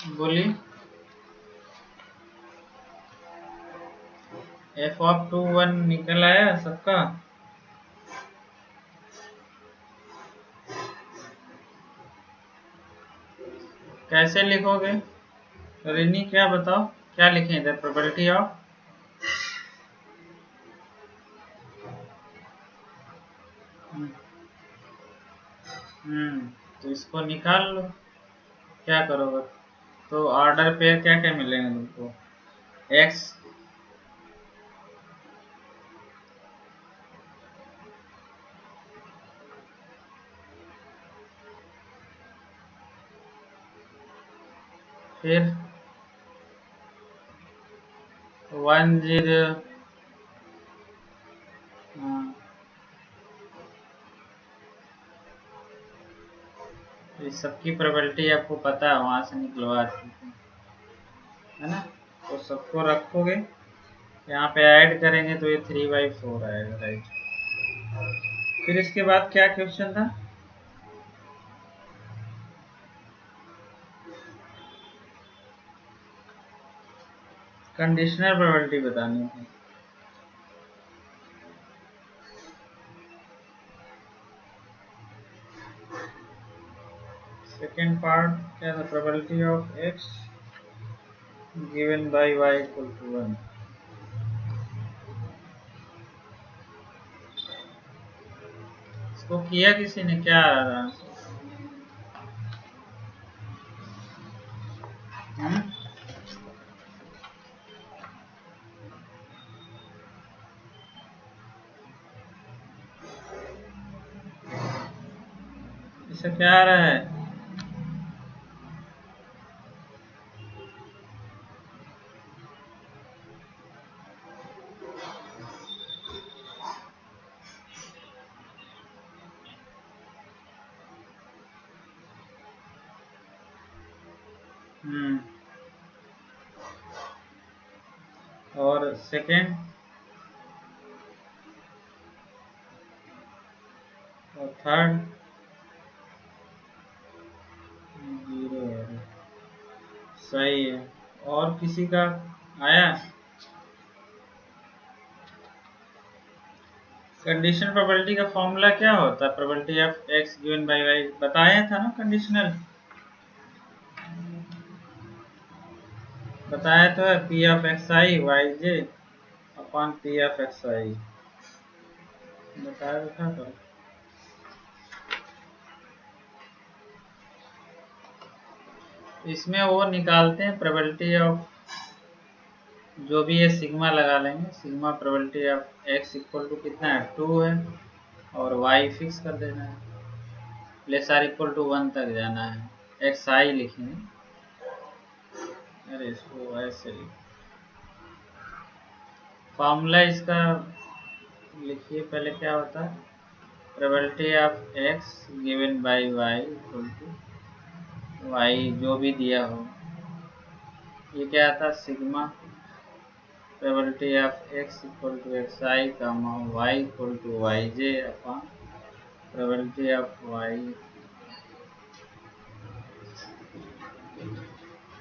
बोलिए। f(2) 1 निकल आया सबका। कैसे लिखोगे रिनी, क्या बताओ, क्या लिखें इधर? प्रोबेबिलिटी ऑफ तो इसको निकाल लो। क्या करोगे? तो ऑर्डर पेयर क्या क्या मिलेंगे तुमको? x फिर 1 0। इस सबकी प्रोबेबिलिटी आपको पता है, वहां से निकलवा चुके है ना। तो सबको रखोगे, यहाँ पे ऐड करेंगे तो ये 3/4 आएगा, राइट। फिर इसके बाद क्या क्वेश्चन था? कंडीशनल प्रोबेबिलिटी बतानी थी। सेकेंड पार्ट क्या था? Probability of x given by y equal to 1। इसको किया किसी ने? क्या आ रहा है? इससे क्या आ रहा है? और सेकेंड और थर्ड 0 है, सही है। और किसी का आया? कंडीशनल प्रोबेबिलिटी का फॉर्मूला क्या होता है? Probability of x given by y बताया था ना, कंडीशनल बताया तो है, p of xi yj upon p of xi बताया था। तो इसमें वो निकालते हैं प्रोबेबिलिटी ऑफ, जो भी है सिग्मा लगा लेंगे। Sigma probability of x equal to कितना है? 2 है, और y फिक्स कर देना है, प्लस r इक्वल टू 1 तक जाना है। xi लिखेंगे, अरे इसको ऐसे फॉर्मूला इसका लिखिए पहले। क्या होता है? Probability of x given by y equal to y जो भी दिया हो, ये क्या आता? Sigma probability of x equal to xi comma y equal to yj upon probability of y।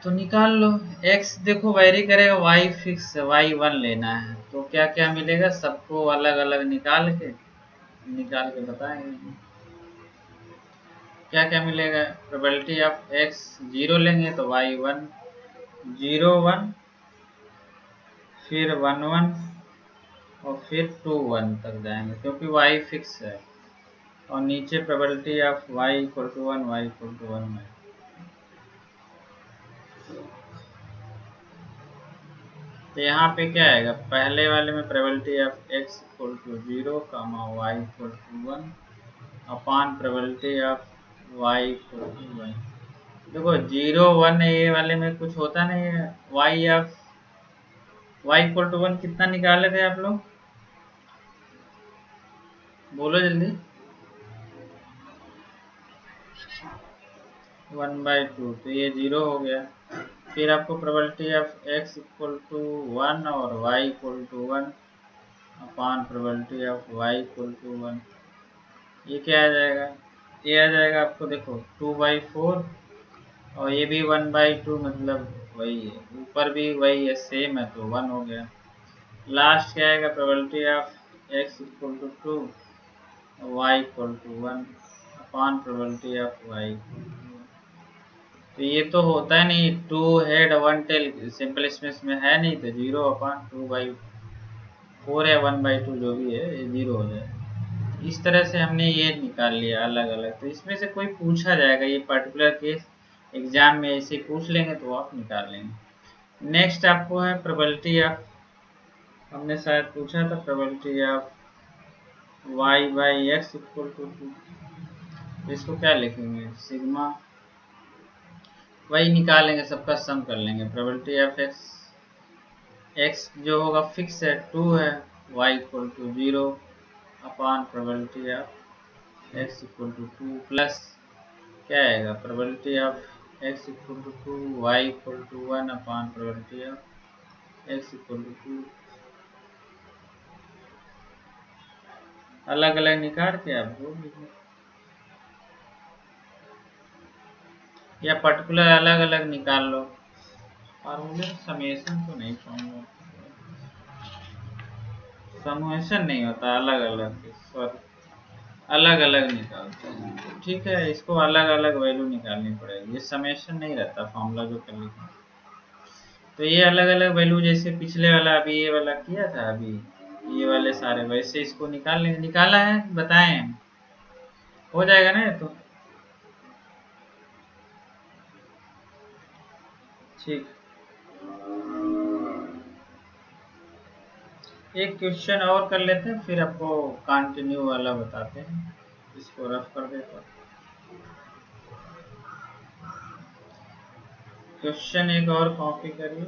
तो निकाल लो। x देखो वेरी करेगा, y फिक्स है, y 1 लेना है। तो क्या क्या मिलेगा? सबको अलग अलग निकाल के बताएंगे क्या क्या मिलेगा। प्रोबेबिलिटी ऑफ x 0 लेंगे तो y 1, 0 1, फिर 1 1, और फिर 2 1 तक जाएंगे, क्योंकि y फिक्स है। और नीचे probability of y equal to 1, y equal to 1 है। तो यहाँ पे क्या आएगा? पहले वाले में probability of x equal to 0 comma y equal to 1 upon probability of y equal to 1। देखो 0 1 ये वाले में कुछ होता नहीं है। y इक्वल टू 1 कितना निकाले थे आप लोग? बोलो जल्दी। 1/2, तो ये 0 हो गया। फिर आपको probability of x equal to 1 और y equal to 1 upon probability of y equal to 1, ये क्या आ जाएगा? ये आ जाएगा आपको, देखो 2/4 और ये भी 1/2 मतलब वही है, ऊपर भी वही है, सेम है, तो 1 हो गया। लास्ट क्या आएगा, probability of x equal to 2 y equal to 1 upon probability of y। तो ये तो होता है नहीं, 2 हेड 1 टेल, सिंपल इसमें है नहीं, तो 0 अपॉन 2/4 है, 1/2 जो भी है ये 0 हो जाए। इस तरह से हमने ये निकाल लिया अलग अलग। तो इसमें से कोई पूछा जाएगा, ये पर्टिकुलर केस एग्जाम में ऐसे पूछ लेंगे तो आप निकाल लेंगे। नेक्स्ट आपको है प्रोबेबिलिटी ऑफ, हमने शायद पूछा था probability of y/x equal to 2। इसको क्या लिखेंगे, सिग्मा, वही निकालेंगे, सबका सम कर लेंगे। प्रोबेबिलिटी ऑफ x जो होगा फिक्स है 2 है, y equal to 0 upon probability of x equal to 2 plus क्या आएगा, probability of x equal to 2 y equal to 1 upon probability of x equal to 2। अलग अलग निकाल के आप बोल दीजिए, या पर्टिकुलर अलग अलग निकाल लो। फार्मूले समेशन तो नहीं पाऊंगा, समेशन नहीं होता, अलग अलग, सॉरी अलग अलग निकालते हैं। ठीक है, इसको अलग अलग वैल्यू निकालनी पड़ेगी, ये समेशन नहीं रहता फॉर्मूला जो कर लिखा। तो ये अलग अलग वैल्यू, जैसे पिछले वाला अभी ये वाला किया था, अभी ये वाले सारे वैसे इसको निकाल लेंगे। निकाला है बताएं, हो जाएगा ना ये तो। ठीक, एक क्वेश्चन और कर लेते हैं, फिर आपको कंटिन्यू वाला बताते हैं। इसको रफ कर देता, क्वेश्चन एक और कॉपी करिए।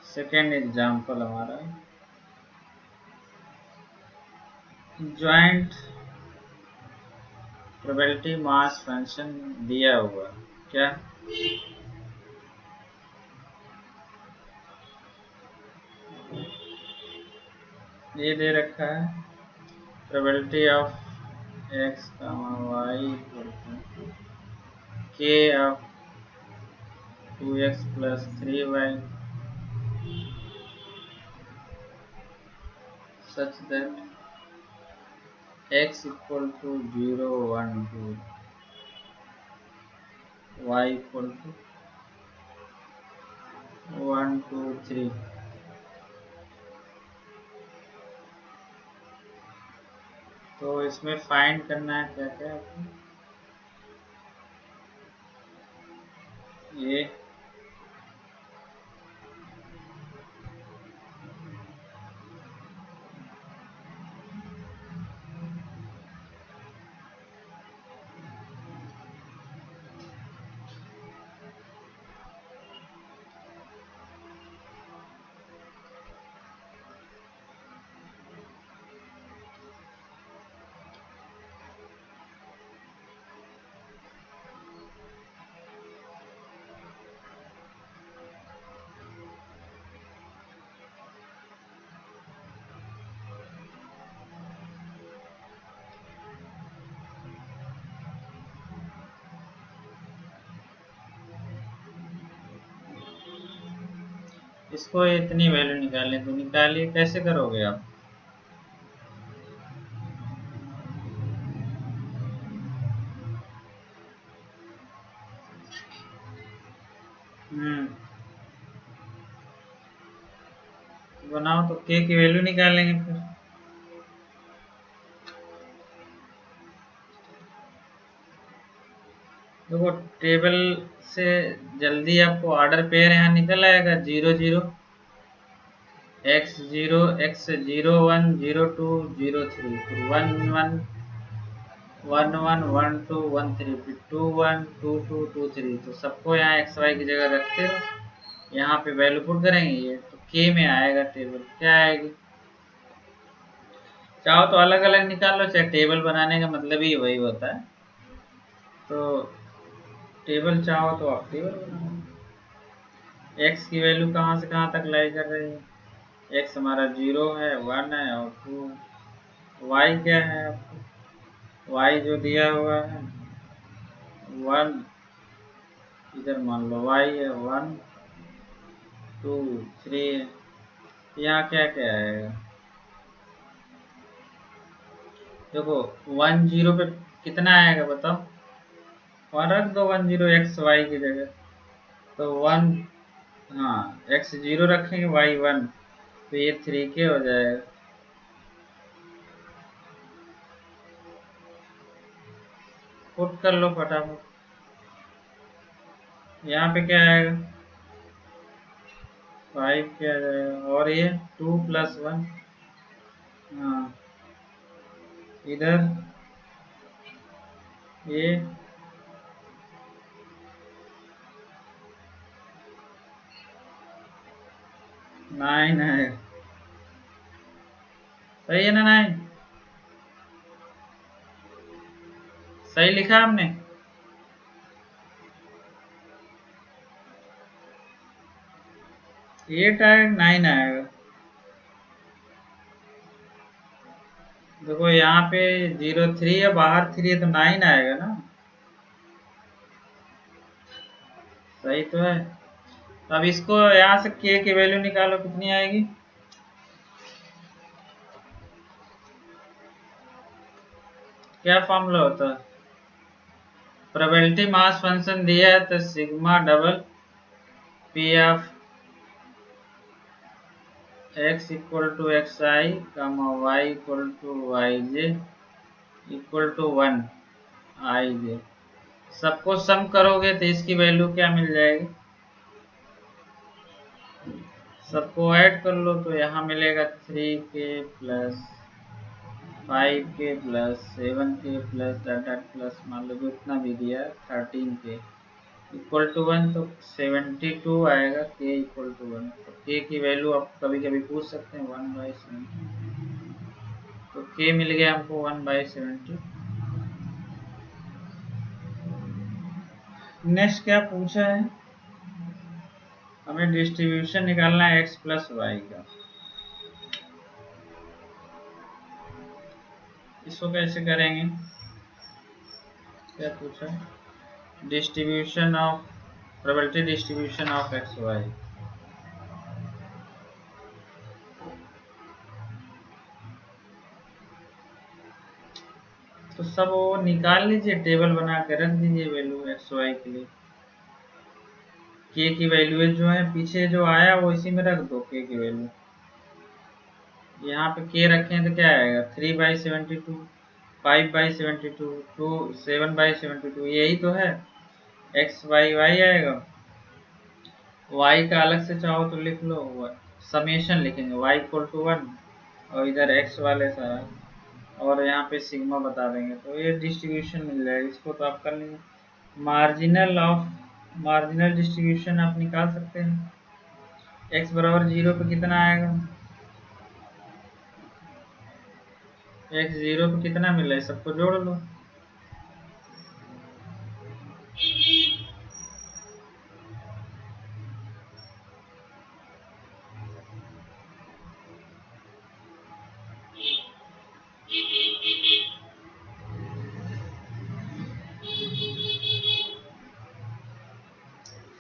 सेकेंड एग्जाम्पल हमारा ज्वाइंट प्रोबेबिलिटी मास फंक्शन दिया हुआ, क्या ये दे रखा है, probability of x, y k of 2x plus 3y such that x equal to 0, 1, 2, y equal to 1, 2, 3। तो इसमें फाइंड करना है क्या क्या आपको, ये इसको इतनी वैल्यू निकालनी, तो निकालिए, कैसे करोगे आप। बनाओ तो k की वैल्यू निकालेंगे फिर। देखो टेबल से जल्दी आपको ऑर्डर पेयर यहाँ निकल आएगा, 0, 0, x0, x0, 1, 0, 2, 0, 3, फिर 1, 1, 1, 1, 1, 2, 1, 3, फिर 2, 1, 2, 2, 2, 3। तो सबको यहाँ एक्स वाई की जगह रखते हो, यहाँ पे वैल्यू पुट करेंगे, ये तो के में आएगा टेबल, क्या आएगी। चाहो तो अलग अलग निकाल लो, चाहे टेबल बनाने का मतलब ही वही होता है। तो टेबल चाहो तो आप टेबल बनाओ। एक्स की वैल्यू कहाँ से कहाँ तक लाई कर रही है, एक्स हमारा 0 है, 1 है और 2। वाई क्या है आपको, वाई जो दिया हुआ है 1, इधर मान लो y है 1 2 3 है। यहाँ क्या क्या आएगा देखो 1 0 पे कितना आएगा बताओ, और रख दो 1 0 एक्स वाई की जगह, तो 1, हाँ एक्स 0 रखेंगे वाई 1, तो ये 3k हो जाएगा। पुट कर लो फटाफट, यहाँ पे क्या आएगा 5 क्या आ जाएगा, और ये 2 + 1, हाँ इधर ये 9 है, सही है ना 9, सही लिखा हमने। ये टाइम 9 आएगा, देखो यहाँ पे 0 3 है, बाहर 3 है, तो 9 आएगा ना, सही तो है। अब इसको यहाँ से k की वैल्यू निकालो, कितनी आएगी, क्या फॉर्मूला होता है, प्रोबेबिलिटी मास फंक्शन दिया है तो sigma double p of x equal to x i y equal to y j equal to 1 i j, सबको सम करोगे तो इसकी वैल्यू क्या मिल जाएगी, सबको ऐड कर लो तो यहाँ मिलेगा 3k + 5k + 7k + dot plus मान लो जितना भी दिया 13k इक्वल टू 1, तो 72 आएगा k इक्वल टू 1, तो k की वैल्यू आप कभी कभी पूछ सकते हैं 1/70, तो k मिल गया हमको 1/70। नेक्स्ट क्या पूछा है, हमें डिस्ट्रीब्यूशन निकालना है x + y का, इसको कैसे करेंगे, क्या पूछा है, distribution of probability distribution of x y, तो सब वो निकाल लीजिए, टेबल बना के रख दीजिए वैल्यू एक्स वाई के लिए, के की वैल्यू जो है पीछे जो आया वो इसी में रख दो, के की वैल्यू यहाँ पे के रखें तो क्या आएगा 3/72, 5/72, 7/72, यही तो है, एक्स वाई वाई आएगा, वाई का अलग से चाहो तो लिख लो, समेशन लिखेंगे y इक्वल टू 1, और इधर x वाले सारा, और यहाँ पे सिग्मा बता देंगे, तो ये डिस्ट्रीब्यूशन मिल जाएगा, इसको तो आप कर लेंगे। मार्जिनल डिस्ट्रीब्यूशन आप निकाल सकते हैं, x बराबर 0 पे कितना आएगा, x 0 पे कितना मिला है, सबको जोड़ लो,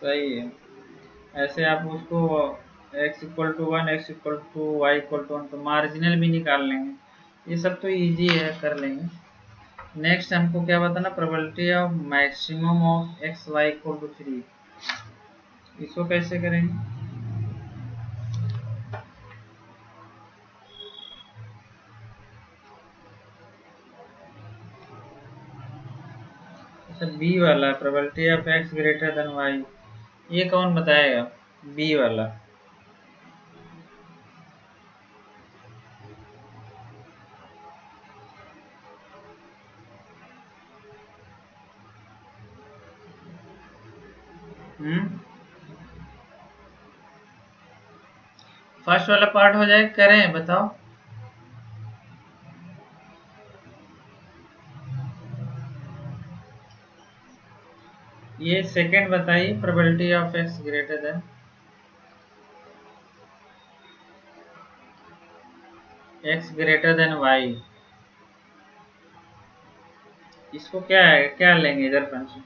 सही है। ऐसे आप उसको x equal to 1, x equal to y equal to 1, तो मार्जिनल भी निकाल लेंगे, ये सब तो इजी है, कर लेंगे। नेक्स्ट हमको क्या बताना, probability of maximum of x y equal to 3, इसको कैसे करेंगे, अच्छा बी वाला probability of x greater than y, ये कौन बताएगा, बी वाला, फर्स्ट वाला पार्ट हो जाए, करें बताओ, ये सेकंड बताइए, probability of x greater than y, इसको क्या है, क्या लेंगे इधर फंक्शन,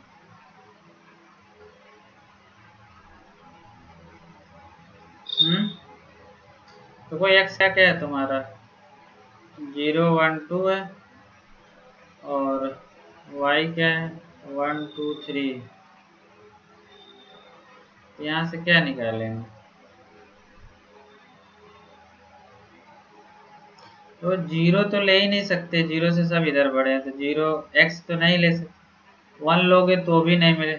तो कोई एक्स क्या क्या है तुम्हारा, 0 1 2 है, और वाई क्या है, 1 2 3। यहाँ से क्या निकालेंगे, तो 0 तो ले ही नहीं सकते, 0 से सब इधर बढ़े हैं, तो 0 एक्स तो नहीं ले सकते, 1 लोगे तो भी नहीं मिले,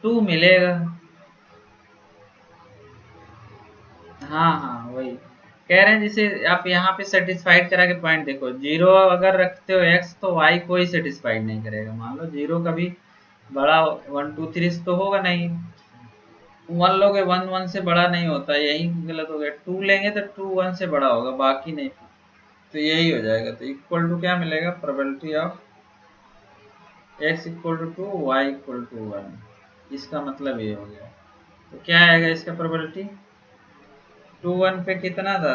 2 मिलेगा। हाँ हाँ वही कह रहे हैं, जिसे आप यहाँ पे सेटिस्फाइड करा के पॉइंट देखो, 0 अगर रखते हो एक्स तो वाई कोई सेटिस्फाइड नहीं करेगा, मान लो 0 कभी बड़ा 1 2 3 तो होगा नहीं, 1 लोगे 1 1 से बड़ा नहीं होता, यही गलत हो गया, 2 लेंगे तो 2 1 से बड़ा होगा, बाकी नहीं, तो यही हो जाएगा। तो इक्वल टू क्या मिलेगा, probability of x equal to 2 y equal to 1, इसका मतलब ये हो गया। तो क्या आएगा इसका प्रोबेबिलिटी, 2 1 पे कितना था,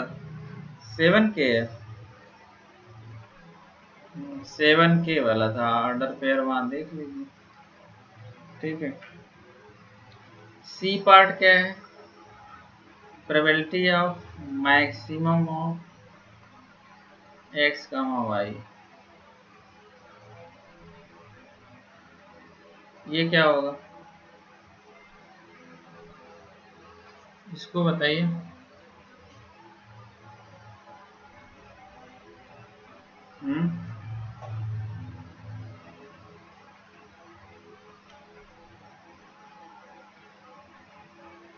7 के है, 7 के वाला था, ऑर्डर पेयर वहां देख लीजिए, ठीक है। सी पार्ट क्या है, probability of maximum of x comma Y, ये क्या होगा, इसको बताइए।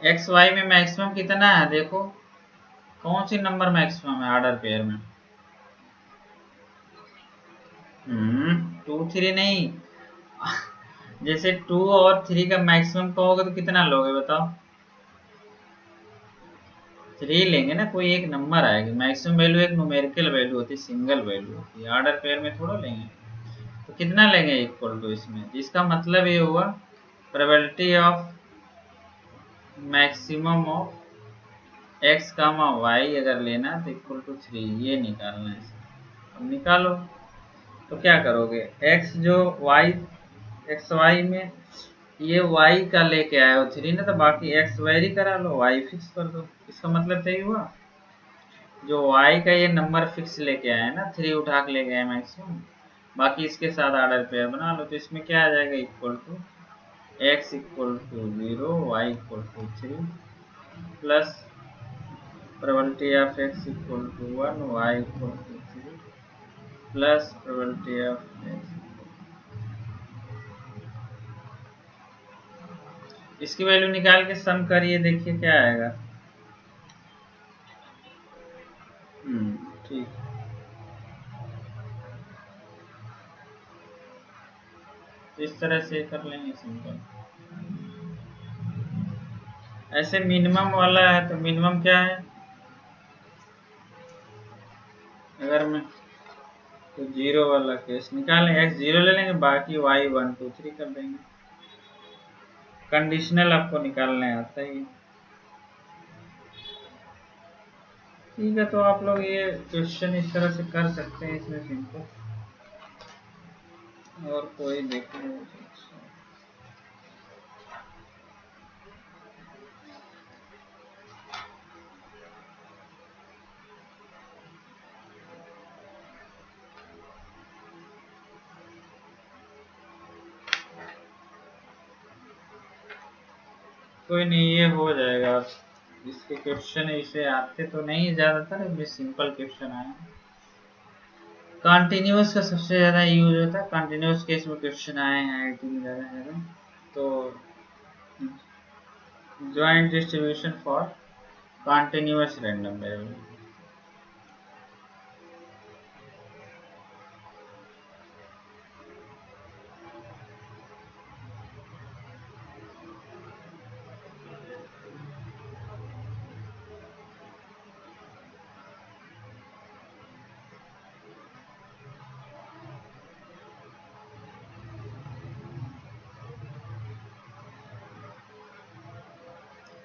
एक्स वाई में मैक्सिमम कितना है देखो, कौन सी नंबर मैक्सिमम है ऑर्डर पेयर में, 2 3 नहीं, जैसे 2 और 3 का मैक्सिमम कहोगे तो कितना लोगे बताओ, 3 लेंगे ना, कोई एक नंबर आएगी, मैक्सिमम वैल्यू एक न्यूमेरिकल वैल्यू होती है, सिंगल वैल्यू होती है, ऑर्डर पेयर में थोड़ा लेंगे, तो कितना लेंगे इक्वल टू इसमें, जिसका मतलब ये हुआ probability of maximum of x comma y अगर लेना तो इक्वल टू 3, ये निकालना है। अब निकालो, तो क्या करोगे, x जो y एक्स वाई में ये y का लेके आए हो 3 ना, तो बाकी x वेरी करा लो, y फिक्स कर दो, इसका मतलब सही हुआ, जो y का ये नंबर फिक्स लेके आए हैं ना, 3 उठा के ले गए मैक्सिमम, बाकी इसके साथ ऑर्डर पेयर बना लो, तो इसमें क्या आ जाएगा, equal to x equal to 0 y equal to 3 plus probability of x equal to 1 y equal to 3 plus probability of x, इसकी वैल्यू निकाल के सम करिए, देखिए क्या आएगा। ठीक, इस तरह से कर लेंगे सिंपल। ऐसे मिनिमम वाला है तो मिनिमम क्या है, अगर मैं तो 0 वाला केस निकालें, x 0 ले लेंगे, बाकी y 1 2 3 कर देंगे, कंडीशनल आपको निकालने आता ही। ठीक है, तो आप लोग ये क्वेश्चन इस तरह से कर सकते हैं, इसमें सिंपल, और कोई देखने कोई नहीं, ये हो जाएगा। इसके क्वेश्चन इसे आते तो नहीं ज्यादातर, इसमें सिंपल क्वेश्चन आए। कंटिन्यूअस का सबसे ज्यादा यूज होता है, कंटिन्यूअस केस में क्वेश्चन आए हैं आईटी में ज्यादा, तो joint distribution for continuous random variable,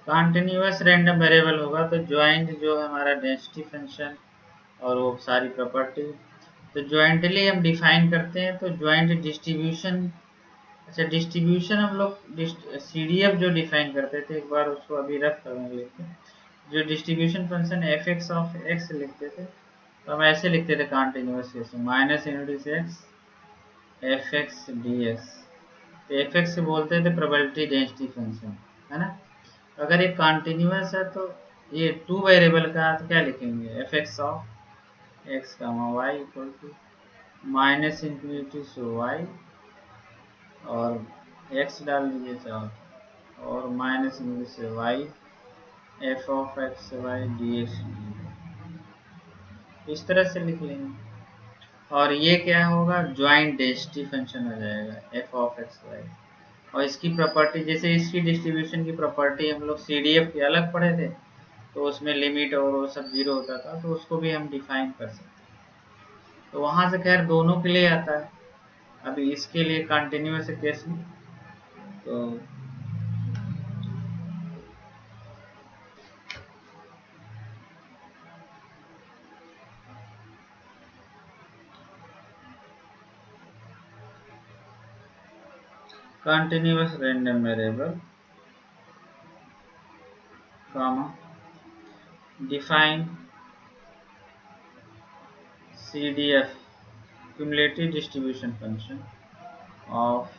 continuous random variable होगा तो ज्वाइंट जो है हमारा डेंसिटी फंक्शन और वो सारी प्रॉपर्टी, तो ज्वाइंटली हम डिफाइन करते हैं, तो ज्वाइंट डिस्ट्रीब्यूशन, अच्छा डिस्ट्रीब्यूशन हम लोग CDF जो डिफाइन करते थे, एक बार उसको अभी रख कर लेते हैं, जो distribution function F x of x लिखते थे तो हम ऐसे लिखते थे कॉन्टिन्यूस केस में, minus inverse x F x D x. तो एफ एक्स से बोलते थे प्रोबेबिलिटी डेंसिटी फंक्शन, है ना। अगर ये कॉन्टिन्यूस है तो ये टू वेरिएबल का है तो क्या लिखेंगे, f x of x comma y equal to minus infinity से वाई और एक्स डाल दीजिए चाहो और माइनस इन्फिनिटी से y f of x Y d x, इस तरह से लिख लेंगे। और ये क्या होगा, ज्वाइंट डेंसिटी फंक्शन हो जाएगा एफ ऑफ एक्स वाई। और इसकी प्रॉपर्टी, जैसे इसकी डिस्ट्रीब्यूशन की प्रॉपर्टी हम लोग CDF के अलग पढ़े थे तो उसमें लिमिट और वो सब 0 होता था, तो उसको भी हम डिफाइन कर सकते हैं। तो वहां से खैर दोनों के लिए आता है। अभी इसके लिए कंटिन्यूस केस में तो continuous random variable comma define CDF cumulative distribution function of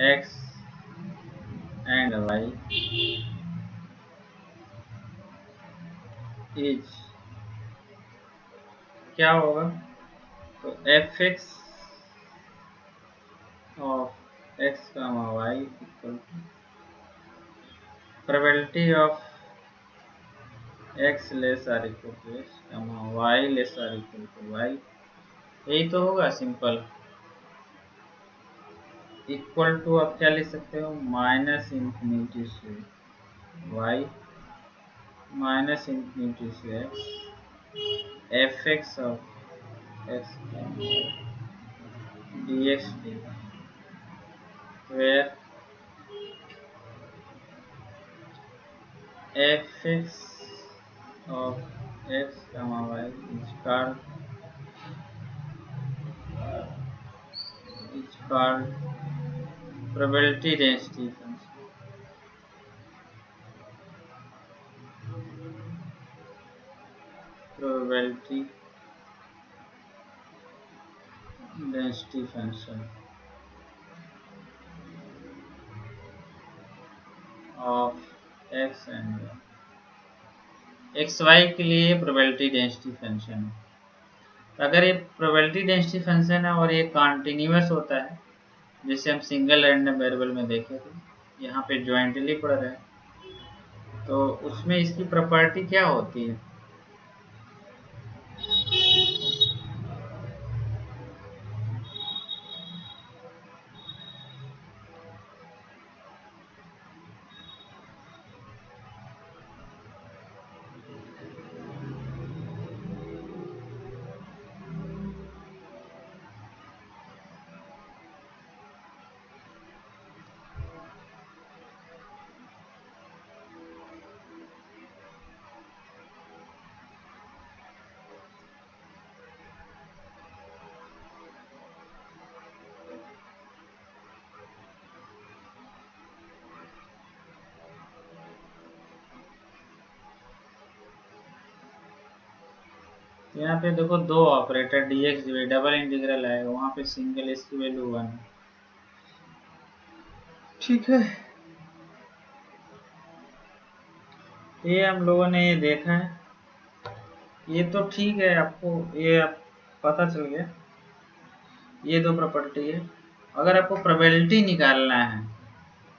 x and y is क्या होगा, तो f x of x comma y equal to probability of x less or equal to x comma y less or equal to y, यही तो होगा simple. Equal to आप क्या लिख सकते हो, माइनस इन्फिनिटी से वाई माइनस इन्फिनिटी से x F x of x D x D, where f(x) of x comma y is called probability density function. Probability density function of x and y. X y के लिए probability density function है। अगर ये probability density function है और ये continuous होता है, जैसे हम सिंगल रैंडम वेरिएबल में देखे थे, यहाँ पे ज्वाइंटली पढ़ रहे हैं, तो उसमें इसकी प्रॉपर्टी क्या होती है, यहाँ पे देखो दो ऑपरेटर dx डबल इंटीग्रल है, वहां पे सिंगल इसकी वैल्यू 1 है, ठीक है। ये हम लोगों ने ये देखा है, ये तो ठीक है, आपको ये पता चल गया, ये दो प्रॉपर्टी है। अगर आपको प्रोबेबिलिटी निकालना है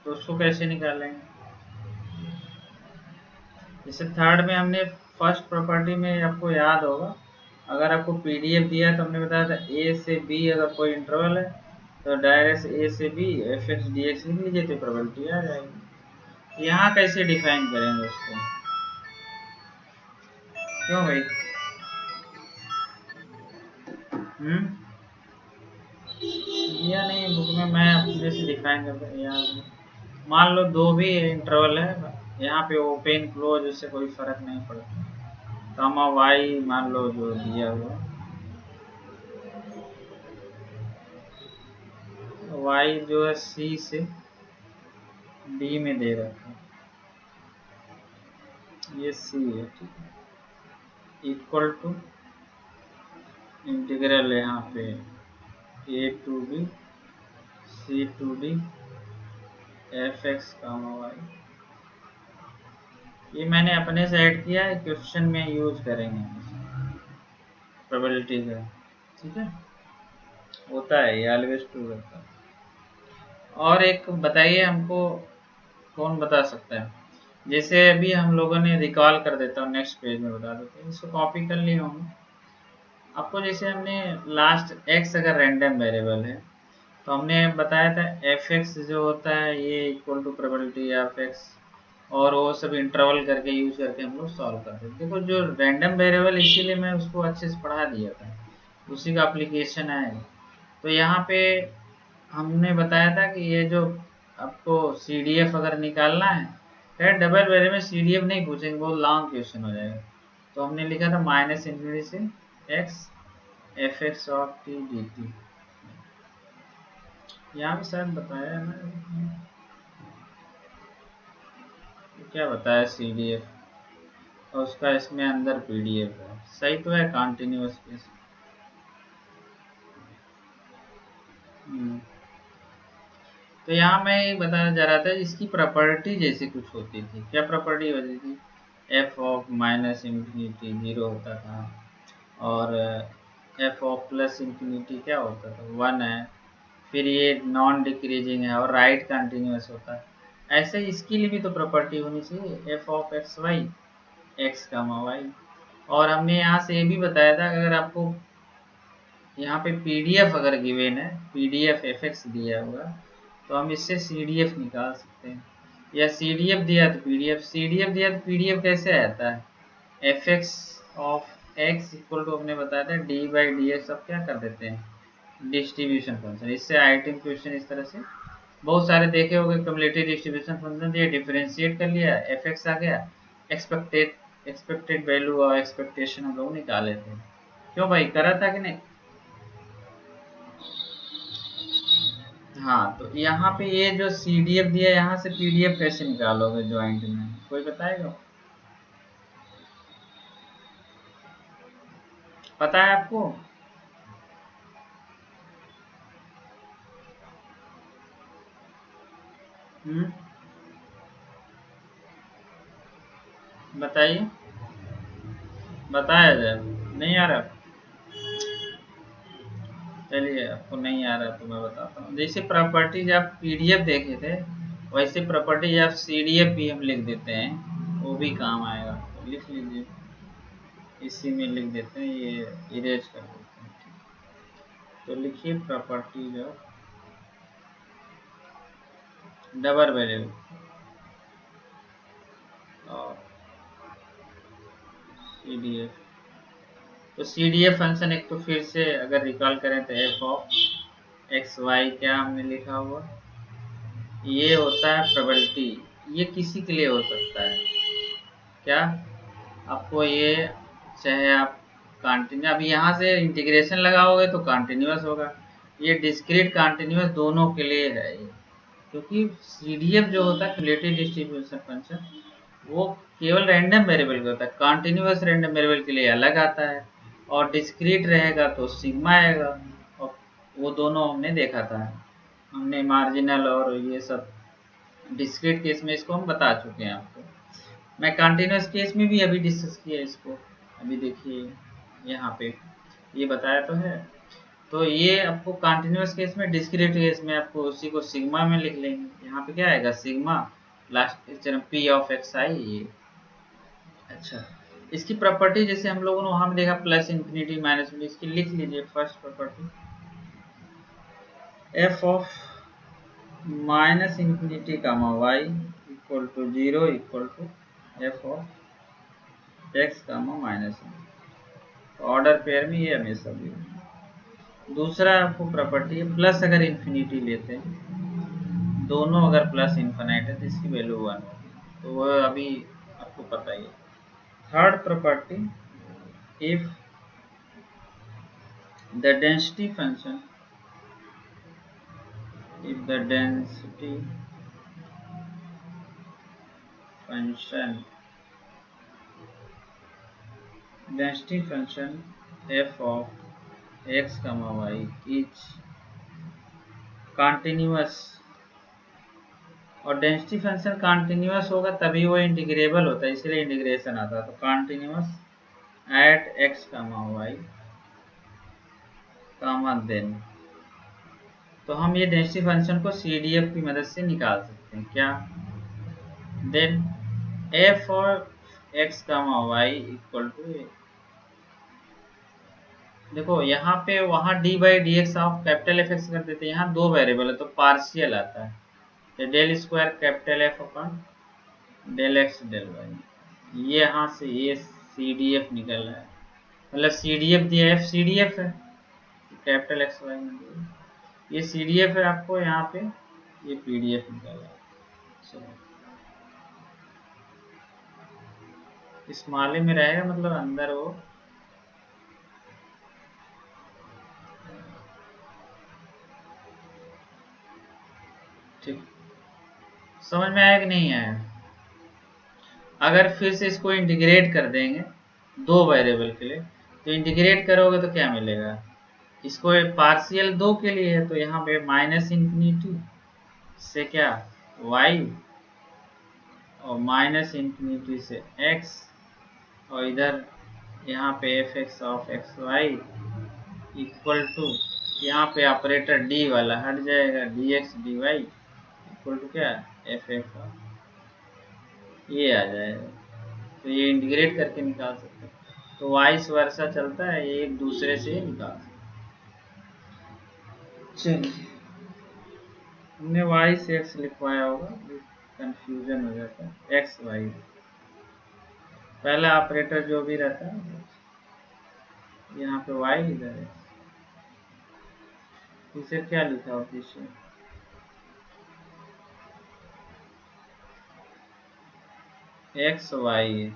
तो उसको कैसे निकालेंगे, जैसे थर्ड में हमने फर्स्ट प्रॉपर्टी में आपको याद होगा, अगर आपको पीडीएफ दिया तो हमने बताया था ए से बी अगर कोई इंटरवल है तो डायरेक्ट ए से b F x D x लिख लीजिए तो प्रोबेबिलिटी आ जाएगी। यहाँ कैसे डिफाइन करेंगे उसको, क्यों भाई, या नहीं बुक में मैं अपने से डिफाइन कर, यहाँ मान लो दो भी इंटरवल है, यहाँ पे ओपन क्लोज उससे कोई फर्क नहीं पड़ता, कामा वाई मान लो जो दिया हुआ, वाई जो है सी से डी में दे रखा है, ये सी है, ठीक है, इक्वल टू इंटीग्रल यहाँ पे A to B C to D F X comma Y. ये मैंने अपने से ऐड किया है, क्वेश्चन में यूज करेंगे प्रोबेबिलिटी का, ठीक है, होता है ये ऑलवेज ट्रू रहता है। और एक बताइए हमको, कौन बता सकता है? जैसे अभी हम लोगों ने रिकॉल कर देता हूँ, नेक्स्ट पेज में बता देते हैं, इसको कॉपी कर लिए होंगे आपको। जैसे हमने लास्ट एक्स अगर रैंडम वेरिएबल है तो हमने बताया था एफ एक्स जो होता है ये equal to probability of x, और वो सब इंटरवल करके यूज करके हम लोग सॉल्व करते हैं। देखो जो रैंडम वेरिएबल, इसीलिए मैं उसको अच्छे से पढ़ा दिया था, उसी का एप्लीकेशन है। तो यहाँ पे हमने बताया था कि ये जो आपको सी डी एफ अगर निकालना है, खैर डबल वेरिएबल में सी डी एफ नहीं पूछेंगे, बहुत लॉन्ग क्वेश्चन हो जाएगा। तो हमने लिखा था माइनस इन्फिनिटी से x F x of T D T, यहाँ भी शायद बताया है ना, क्या बताया सी डी एफ, और उसका इसमें अंदर पी डी एफ है, सही तो है, कॉन्टिन्यूस केस। तो यहाँ मैं ये बताना चाह रहा था, इसकी प्रॉपर्टी जैसी कुछ होती थी। क्या प्रॉपर्टी होती थी? F of minus infinity zero होता था, और एफ ऑफ प्लस इंफिनिटी क्या होता था, वन है। फिर ये नॉन डिक्रीजिंग है और राइट कंटिन्यूस होता है। ऐसे इसके लिए भी तो प्रॉपर्टी होनी चाहिए, f of x y x comma y. और हमने यहाँ से ये भी बताया था कि अगर आपको यहाँ पे पीडीएफ अगर गिवन है, पीडीएफ एफ एक्स दिया हुआ, तो हम इससे सीडीएफ निकाल सकते हैं, या सीडीएफ दिया तो पीडीएफ, सीडीएफ दिया तो पीडीएफ कैसे आता है? F x of x equal to हमने बताया था डी बाई डी एक्स, अब क्या कर देते हैं डिस्ट्रीब्यूशन फंक्शन। इससे आईटीएम क्वेश्चन इस तरह से बहुत सारे देखे होंगे, कम्युलेटिव डिस्ट्रीब्यूशन फंक्शन दिया, डिफरेंशिएट कर लिया, एफ एक्स आ गया, एक्सपेक्टेड वैल्यू और एक्सपेक्टेशन हम लोग निकाले थे। क्यों भाई, करा था कि नहीं? हाँ, तो यहाँ पे ये जो सीडीएफ दिया, यहाँ से पीडीएफ कैसे निकालोगे ज्वाइंट में, कोई बताएगा? पता है आपको? बताइए, बताया जाए, नहीं आ रहा? चलिए, आपको नहीं आ रहा तो मैं बताता हूँ। जैसे प्रॉपर्टीज आप पीडीएफ देखे थे, वैसे प्रॉपर्टीज आप सीडीएफ भी हम लिख देते हैं, वो भी काम आएगा। तो लिख लीजिए, इसी में लिख देते हैं, ये इरेज कर देते हैं। तो लिखिए प्रॉपर्टीज ऑफ डबल वेरिएबल और सीडीएफ। तो सीडीएफ फंक्शन एक तो फिर से अगर रिकॉल करें तो एफ ऑफ एक्स वाई, क्या हमने लिखा हुआ, ये होता है प्रोबेबिलिटी। ये किसी के लिए हो सकता है, क्या आपको ये, चाहे आप कंटिन्यू, अब यहाँ से इंटीग्रेशन लगाओगे तो कंटिन्यूस होगा, ये डिस्क्रीट कंटिन्यूस दोनों के लिए है ये। क्योंकि सीडीएफ जो होता है क्युमुलेटिव डिस्ट्रीब्यूशन फंक्शन, वो केवल रैंडम वेरिएबल का होता है, कॉन्टिन्यूस रैंडम वेरिएबल के लिए अलग आता है, और डिस्क्रीट रहेगा तो सिग्मा आएगा। और वो दोनों हमने देखा था, हमने मार्जिनल और ये सब डिस्क्रीट केस में इसको हम बता चुके हैं आपको। मैं कंटिन्यूस केस में भी अभी डिस्कस किया इसको, अभी देखिए यहाँ पे ये बताया तो है। तो ये आपको कंटिन्यूस केस में, डिस्क्रीट केस में आपको उसी को सिग्मा में लिख लेंगे। यहाँ पे क्या आएगा, sigma last P of X I ये। अच्छा, इसकी प्रॉपर्टी जैसे हम लोगों ने वहां में देखा प्लस इंफिनिटी माइनस, इसकी लिख लीजिए first property, f of minus infinity comma y equal to zero equal to f of x comma minus. Order pair में ये हमेशा भी। दूसरा आपको प्रॉपर्टी है प्लस अगर इंफिनिटी लेते हैं, दोनों अगर प्लस इंफिनाइट है तो इसकी वैल्यू वन होगी, तो वह अभी आपको पता ही है। Third property, if the density function, if the density function density function f of x, y is continuous, और डेंसिटी फंक्शन कॉन्टिन्यूअस होगा तभी वो इंटीग्रेबल होता है, इसलिए इंटीग्रेशन आता है। तो continuous at x, y then, तो हम ये डेंसिटी फंक्शन को CDF की मदद से निकाल सकते हैं। क्या? देन f और x, y इक्वल टू, देखो यहाँ पे वहाँ D by D x of capital F x कर देते हैं, यहाँ दो वेरिएबल है तो पार्शियल आता है, तो डेल स्क्वायर कैपिटल एफ अपन डेल एक्स डेल वाई, ये यहाँ से ये CDF निकल रहा है, मतलब CDF दिया, एफ CDF है कैपिटल एक्स वाई में, ये CDF है आपको, यहाँ पे ये PDF निकल रहा है। चलो इस माले में रहेगा, मतलब अंदर वो ठीक, समझ में आया कि नहीं आया? अगर फिर से इसको इंटीग्रेट कर देंगे दो वेरिएबल के लिए, तो इंटीग्रेट करोगे तो क्या मिलेगा? इसको पार्शियल दो के लिए है, तो यहाँ पे माइनस इंफिनिटी से क्या y, और माइनस इंफिनिटी से x, और इधर यहाँ पे f x of x y equal to, यहाँ पे ऑपरेटर d वाला हट जाएगा, dx dy इक्वल टू क्या एफ एफ, ये आ जाएगा। तो ये इंटीग्रेट करके निकाल सकते हैं, तो वाइस वर्सा चलता है, ये एक दूसरे से निकाल सकते हैं। चलिए, हमने y से x लिखवाया होगा, कंफ्यूजन हो जाता है, x y पहला ऑपरेटर जो भी रहता है, यहाँ पे y इधर है, इसे क्या लिखा हो पीछे, x y है,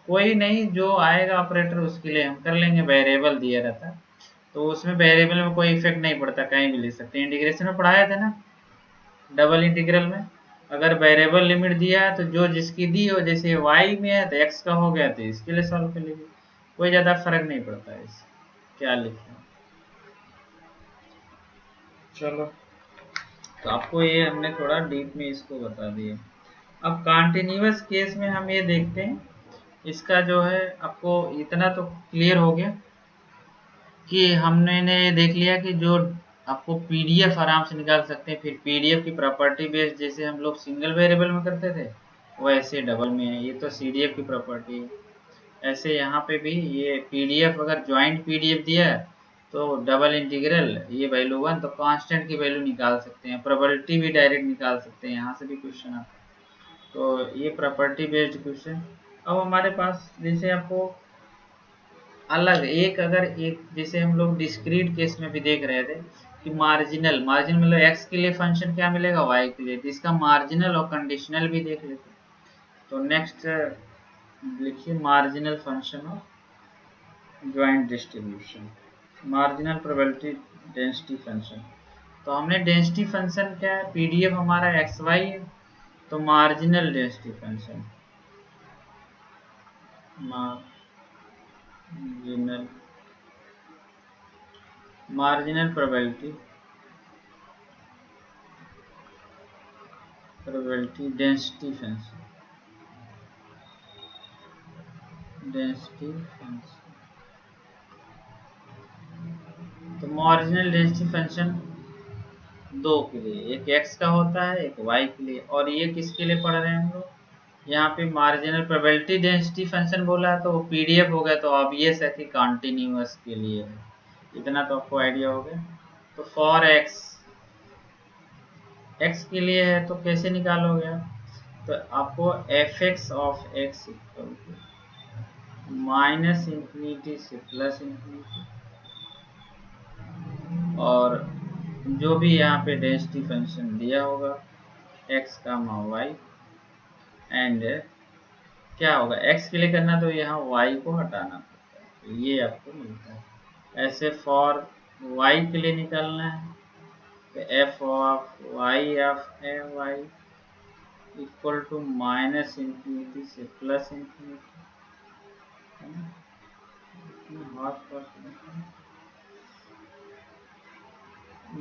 कोई नहीं, जो आएगा ऑपरेटर उसके लिए हम कर लेंगे, वेरिएबल दिया रहता है तो उसमें वेरिएबल में कोई इफेक्ट नहीं पड़ता, कहीं भी ले सकते हैं। इंटीग्रेशन में पढ़ाया था ना डबल इंटीग्रल में, अगर वेरिएबल लिमिट दिया है तो जो जिसकी दी हो, जैसे y में है तो x का हो गया तो इसके लिए सॉल्व कर लीजिए, कोई ज़्यादा फर्क नहीं पड़ता है इससे क्या लिखें। चलो, तो आपको ये हमने थोड़ा डीप में इसको बता दिया। अब कॉन्टिन्यूअस केस में हम ये देखते हैं, इसका जो है आपको इतना तो क्लियर हो गया कि हमने ये देख लिया कि जो आपको PDF आराम से निकाल सकते हैं, फिर PDF की प्रॉपर्टी बेस्ड जैसे हम लोग सिंगल वेरिएबल में करते थे वैसे डबल में है, ये तो CDF की प्रॉपर्टी है। ऐसे यहाँ पे भी ये PDF अगर ज्वाइंट PDF दिया है तो डबल इंटीग्रल ये वैल्यू 1, तो कांस्टेंट की वैल्यू निकाल सकते हैं, प्रोबेबिलिटी भी डायरेक्ट निकाल सकते हैं, यहाँ से भी क्वेश्चन आता है। तो ये प्रॉपर्टी बेस्ड क्वेश्चन। अब हमारे पास जैसे आपको अलग एक, अगर एक जैसे हम लोग डिस्क्रीट केस में भी देख रहे थे कि मार्जिनल मतलब x के लिए फंक्शन क्या मिलेगा y के लिए, तो इसका मार्जिनल और कंडीशनल भी देख लेते हैं। तो नेक्स्ट लिखिए marginal function of joint distribution, marginal probability density function. तो हमने डेंसिटी फंक्शन क्या है, PDF हमारा xy है, तो marginal density function, marginal probability density function, तो मार्जिनल डेंसिटी फंक्शन दो के लिए, एक x का होता है एक y के लिए, और ये किसके लिए पढ़ रहे हैं हम लोग, यहाँ पे मार्जिनल प्रोबेबिलिटी डेंसिटी फंक्शन बोला है तो वो PDF हो गया, तो ऑब्वियस है कि कॉन्टिन्यूअस के लिए है, इतना तो आपको आइडिया हो गया। तो फॉर x के लिए है तो कैसे निकालोगे, तो आपको f x of x equal to minus infinity से प्लस इंफिनिटी, और जो भी यहाँ पे डेंसिटी फंक्शन दिया होगा x का y, एंड क्या होगा x के लिए करना तो यहाँ y को हटाना पड़ता है, तो ये आपको मिलता है। ऐसे फॉर y के लिए निकालना है तो f of y equal to minus infinity से प्लस इंफिनिटी,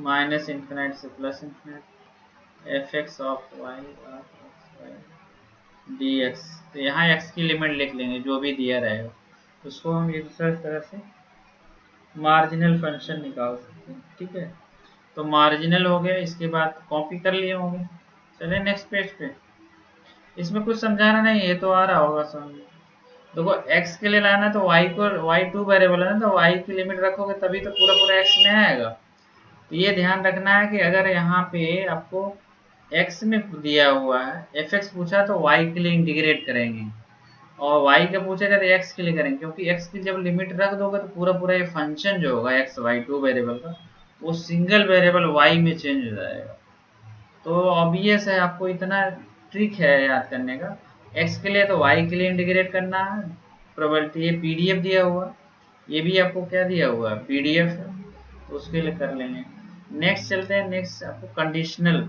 माइनस इन्फिनाइट से plus infinite f x of y d x. तो यहाँ एक्स की लिमिट लिख लेंगे जो भी दिया रहेगा, उसको हम इस तरह से मार्जिनल फंक्शन निकाल सकते हैं। ठीक है, तो मार्जिनल हो गया, इसके बाद कॉपी कर लिए होंगे। चले नेक्स्ट पेज पे। इसमें कुछ समझाना नहीं, ये तो आ रहा होगा समझ। देखो x के लिए लाना तो y को y2 वेरिएबल है ना, तो y की लिमिट रखोगे तभी तो पूरा पूरा x में आएगा। तो ये ध्यान रखना है कि अगर यहाँ पे आपको x में दिया हुआ है fx पूछा तो y के लिए इंटीग्रेट करेंगे, और y का पूछेगा तो x के लिए करेंगे, क्योंकि x की जब लिमिट रख दोगे तो पूरा पूरा ये फंक्शन जो होगा x y2 वेरिएबल का वो सिंगल वेरिएबल y में चेंज हो जाएगा। तो ऑब्वियस है, आपको इतना ट्रिक है याद करने का। x के लिए तो y के लिए इंटीग्रेट करना है, प्रोबेबिलिटी ये पीडीएफ दिया हुआ, ये भी आपको क्या दिया हुआ है पीडीएफ, तो उसके लिए कर लेंगे। नेक्स्ट चलते हैं, नेक्स्ट आपको conditional.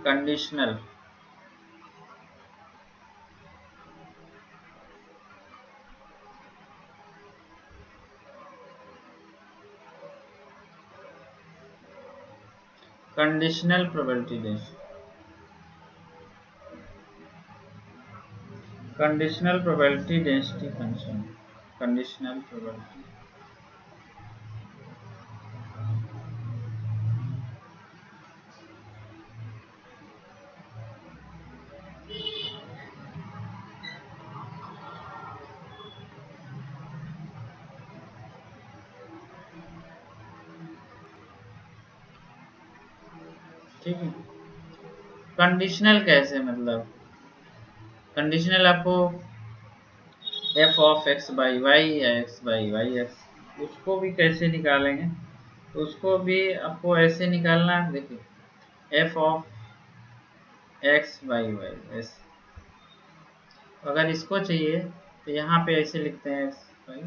Conditional conditional probability density, conditional probability density function, conditional probability. ठीक है, कंडीशनल कैसे, मतलब कंडीशनल आपको f of x by y या एक्स बाई वाई एक्स, उसको भी कैसे निकालेंगे, तो उसको भी आपको ऐसे निकालना है। देखिए f of x by y s, अगर इसको चाहिए तो यहाँ पे ऐसे लिखते हैं एक्स बाई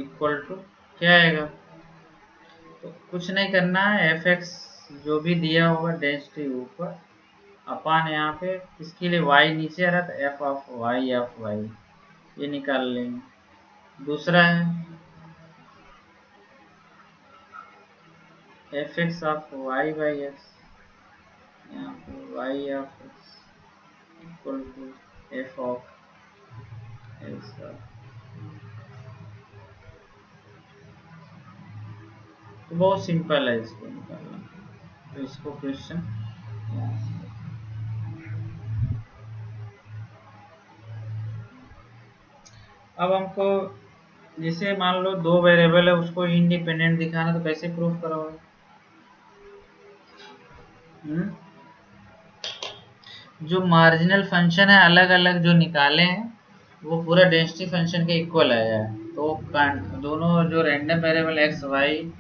इक्वल टू क्या आएगा, तो कुछ नहीं करना है, एफ एक्स जो भी दिया होगा डेंसिटी ऊपर अपान यहाँ पे इसके लिए y नीचे आ रहा था एफ ऑफ वाई ये निकाल लेंगे। दूसरा है F x of y by x, यहाँ पे y of x equal to f of x. तो बहुत सिंपल है इसको निकालना, तो इसको क्वेश्चन अब हमको जैसे मान लो दो वेरिएबल है उसको इंडिपेंडेंट दिखाना, तो कैसे प्रूफ करोगे? जो मार्जिनल फंक्शन है अलग अलग जो निकाले हैं वो पूरा डेंसिटी फंक्शन के इक्वल आया है, तो दोनों जो random variable x y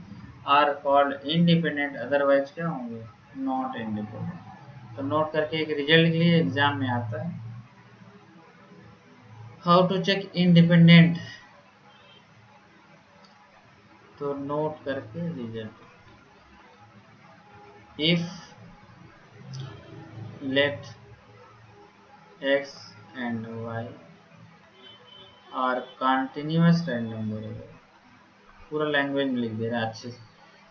are called independent, otherwise क्या होंगे नॉट इंडिपेंडेंट। तो नोट करके एक रिजल्ट के लिए एग्जाम में आता है, हाउ टू चेक इंडिपेंडेंट, तो नोट करके result, if late x and y are continuous random variable, पूरा लैंग्वेज में लिख दे रहा है अच्छे से,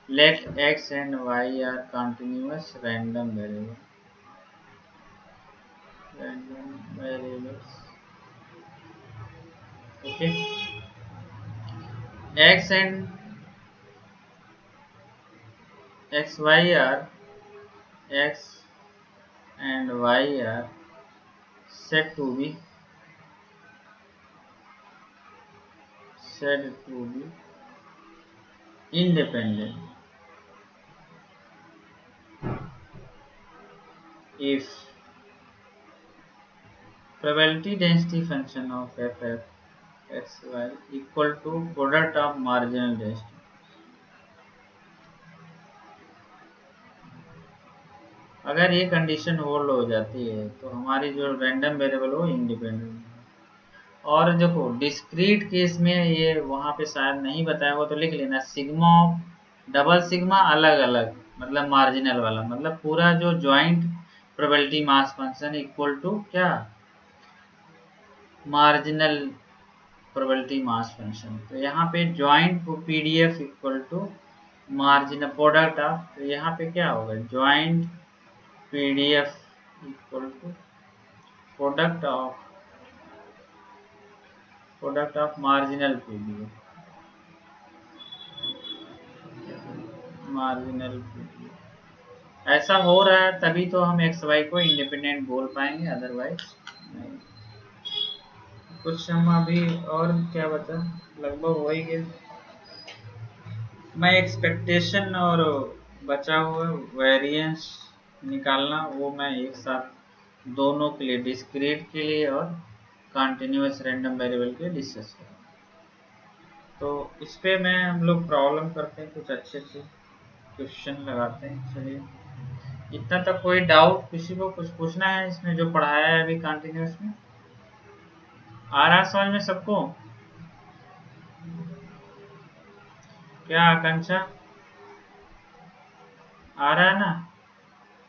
let x and y are continuous random variables, okay, x and xy are x and y are said to be independent if probability density function of f x y equal to product of marginal density। अगर ये condition hold हो जाती है तो हमारी जो random variable हो independent. और देखो डिस्क्रीट केस में ये वहां पे शायद नहीं बताया हो तो लिख लेना, सिग्मा डबल सिग्मा अलग अलग मतलब मार्जिनल वाला, मतलब पूरा जो joint probability mass function equal to क्या मार्जिनल प्रोबेबिलिटी मास फंक्शन। तो यहाँ पे joint PDF equal to marginal product of, तो यहाँ पे क्या होगा, joint PDF equal to product of marginal PDF, marginal PDF. ऐसा हो रहा है तभी तो हम एक्स वाई को इंडिपेंडेंट बोल पाएंगे, अदरवाइज नहीं। कुछ हम अभी और क्या बता, लगभग हो ही गया। मैं एक्सपेक्टेशन और बचा हुआ वेरिएंस निकालना, वो मैं एक साथ दोनों के लिए, डिस्क्रीट के लिए और कंटिन्यूअस रैंडम वेरिएबल के डिस्कस करूँगा। तो इस पे मैं हम लोग प्रॉब्लम करते हैं, कुछ अच्छे से क्वेश्चन लगाते हैं। चलिए, इतना तक कोई डाउट किसी को कुछ पूछना है इसमें जो पढ़ाया है अभी कंटिन्यूअस में? आ रहा समझ में सबको? क्या आकांक्षा, आ रहा है ना?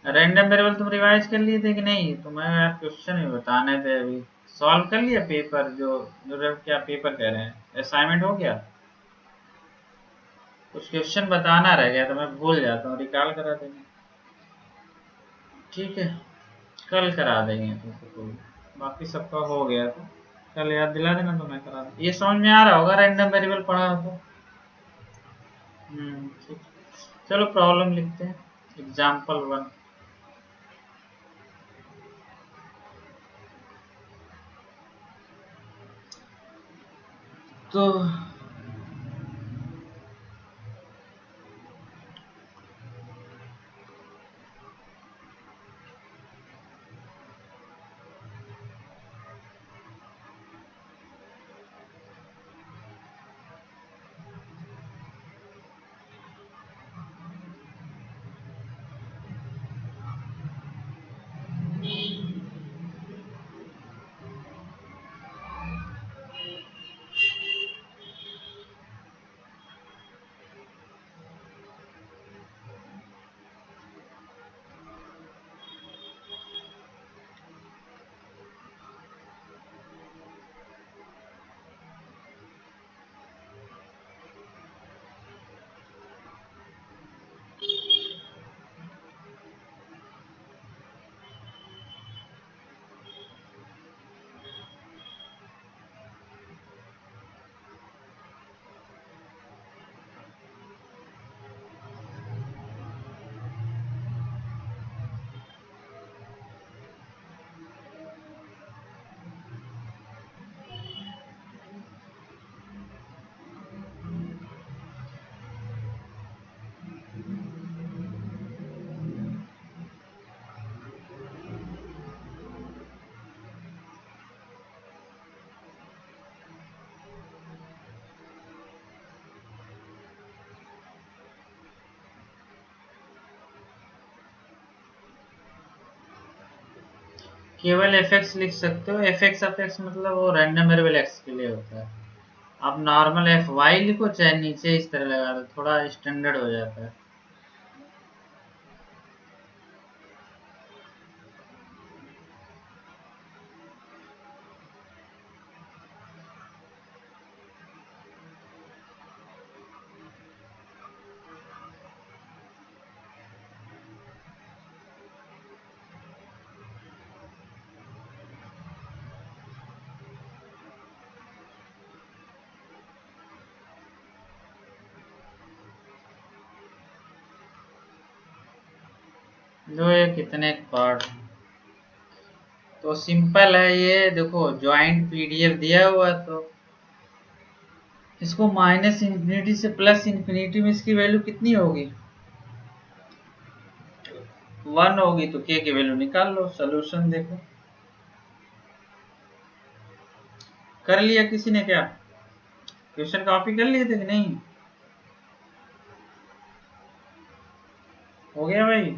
रैंडम वेरिएबल तुम रिवाइज कर लिए थे कि नहीं? तुम्हें यार क्वेश्चन ही बताने थे, अभी सॉल्व कर लिया पेपर, जो क्या पेपर कह रहे हैं, असाइनमेंट हो गया? कुछ क्वेश्चन बताना रह गया तो मैं भूल जाता हूँ, रिकॉल करा देंगे। ठीक है, कल करा देंगे तुमको, बाकी सबका हो गया तो कल याद दिला देना तो मैं करा दूँ। ये समझ में आ रहा होगा रैंडम वेरिएबल पढ़ा हो तो? ठीक, चलो प्रॉब्लम लिखते हैं। एग्जाम्पल 1, तो केवल fx लिख सकते हो। fx ऑफ x मतलब वो रैंडम वेरिएबल x के लिए होता है। आप नॉर्मल fy लिखो चाहे नीचे इस तरह लगा दो, थोड़ा स्टैंडर्ड हो जाता है। जो ये कितने पार्ट, तो सिंपल है ये। देखो ज्वाइंट पीडीएफ दिया हुआ है, तो इसको माइनस इंफिनिटी से प्लस इंफिनिटी में इसकी वैल्यू कितनी होगी? 1 होगी। तो के की वैल्यू निकाल लो, सोल्यूशन देखो। कर लिया किसी ने क्या? क्वेश्चन कॉपी कर लिए थे कि नहीं? हो गया भाई?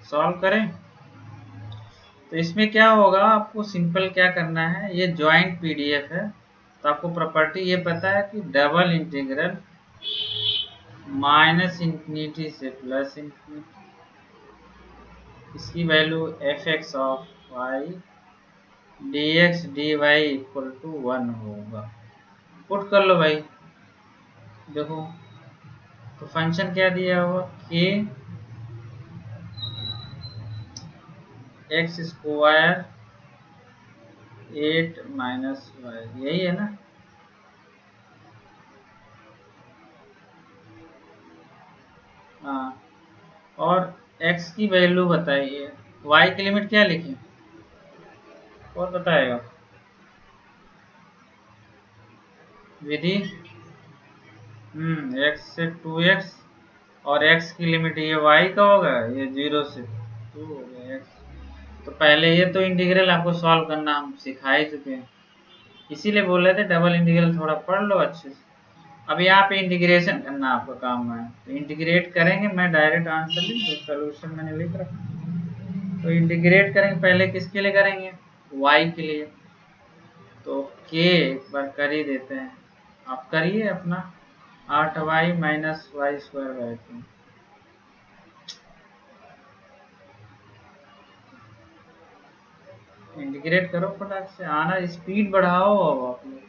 सॉल्व करें। तो इसमें क्या होगा, आपको सिंपल क्या करना है, ये ज्वाइंट पीडीएफ है तो आपको प्रॉपर्टी ये पता है कि डबल इंटीग्रल माइनस इंफिनिटी से प्लस इंफिनिटी, इसकी value f x of y d x d y equal to 1 होगा। पुट कर लो भाई, देखो तो फंक्शन क्या दिया हुआ के एक्स स्क्वायर 8 माइनस वाई, यही है ना। हाँ, और x की वैल्यू बताइए, y की लिमिट क्या लिखें, कौन बताएगा विधि? x से 2x, और x की लिमिट ये y का होगा, ये 0 से 2 हो गया x। तो पहले ये तो इंटीग्रल आपको सॉल्व करना हम सिखा ही चुके हैं, इसीलिए बोल रहे थे डबल इंटीग्रल थोड़ा पढ़ लो अच्छे से। अब यहाँ पे इंटीग्रेशन करना आपका काम है, तो इंटीग्रेट करेंगे, मैं डायरेक्ट आंसर लिख दूँ, सोल्यूशन मैंने लिख रखा। तो इंटीग्रेट करेंगे, पहले किसके लिए करेंगे, y के लिए, तो k एक बार कर ही देते हैं, आप करिए अपना 8y minus y square by 2। Integrate करो फटाक से, आना स्पीड बढ़ाओ, अब आप लोग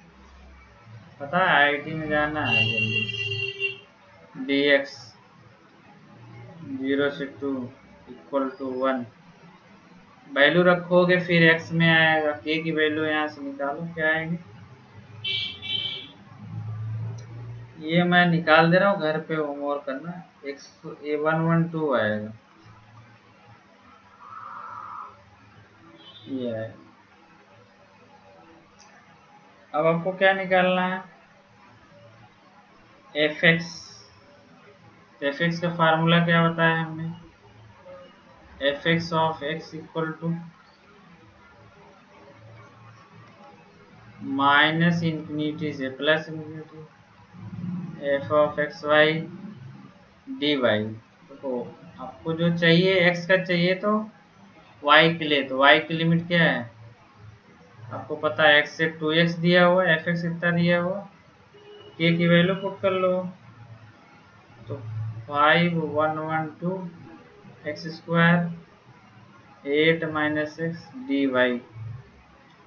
पता है आईआईटी में जाना है जल्दी। dx 0 से 2 इक्वल टू 1, वैल्यू रखोगे फिर x में आएगा, k की वैल्यू यहाँ से निकालो, क्या आएगी, ये मैं निकाल दे रहा हूँ, घर पे होमवर्क करना। x ये 112 आएगा, ये है। अब आपको क्या निकालना है, एफ एक्स। एफ एक्स का फार्मूला क्या बताया हमने, F x of x equal to minus infinity से plus infinity F of x Y D Y. देखो आपको जो चाहिए एक्स का चाहिए, तो वाई के लिए तो वाई की लिमिट क्या है आपको पता है, एक्स से 2x दिया हुआ, एफ एक्स इतना दिया हुआ, के की वैल्यू पुट कर लो, तो 5112 x square 8 minus x d y.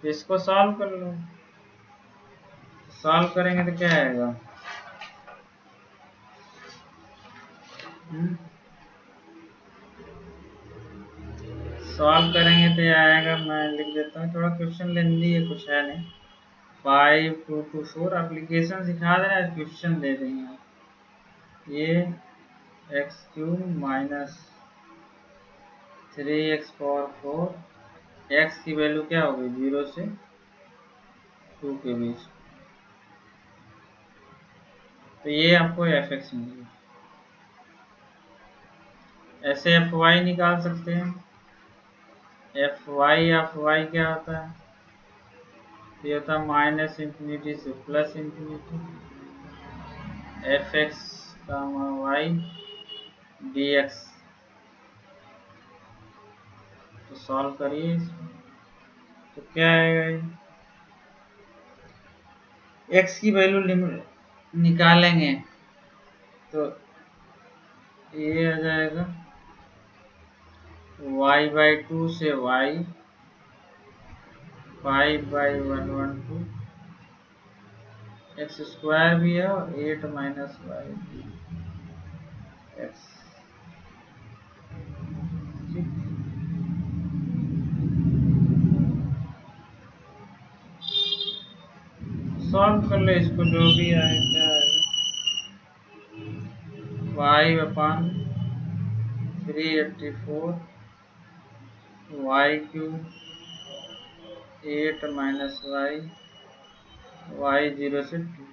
इसको सॉल्व कर लो, सॉल्व करेंगे तो क्या आएगा, सॉल्व करेंगे तो ये आएगा, मैं लिख देता हूँ, थोड़ा क्वेश्चन लेंदी है, कुछ है नहीं। 5224 एप्लीकेशन सिखा देना, क्वेश्चन दे देंगे। ये x cube minus 3x power 4, x की वैल्यू क्या होगी 0 से 2 के बीच, तो ये आपको एफ एक्स मिलेगा। ऐसे एफ वाई निकाल सकते हैं, एफ वाई क्या होता है, ये होता है माइनस इंफिनिटी से plus infinity f x Y d x. तो सॉल्व करिए इसको, तो क्या आएगा, एक्स की वैल्यू निकालेंगे तो ये आ जाएगा y बाई 2 से y 5/112 एक्स स्क्वायर भी है, और 8 माइनस वाई एक्स। सॉल्व कर ले इसको, जो भी आए क्या आएगा, 5/384 वाई क्यूब 8 माइनस वाई 0 से 2।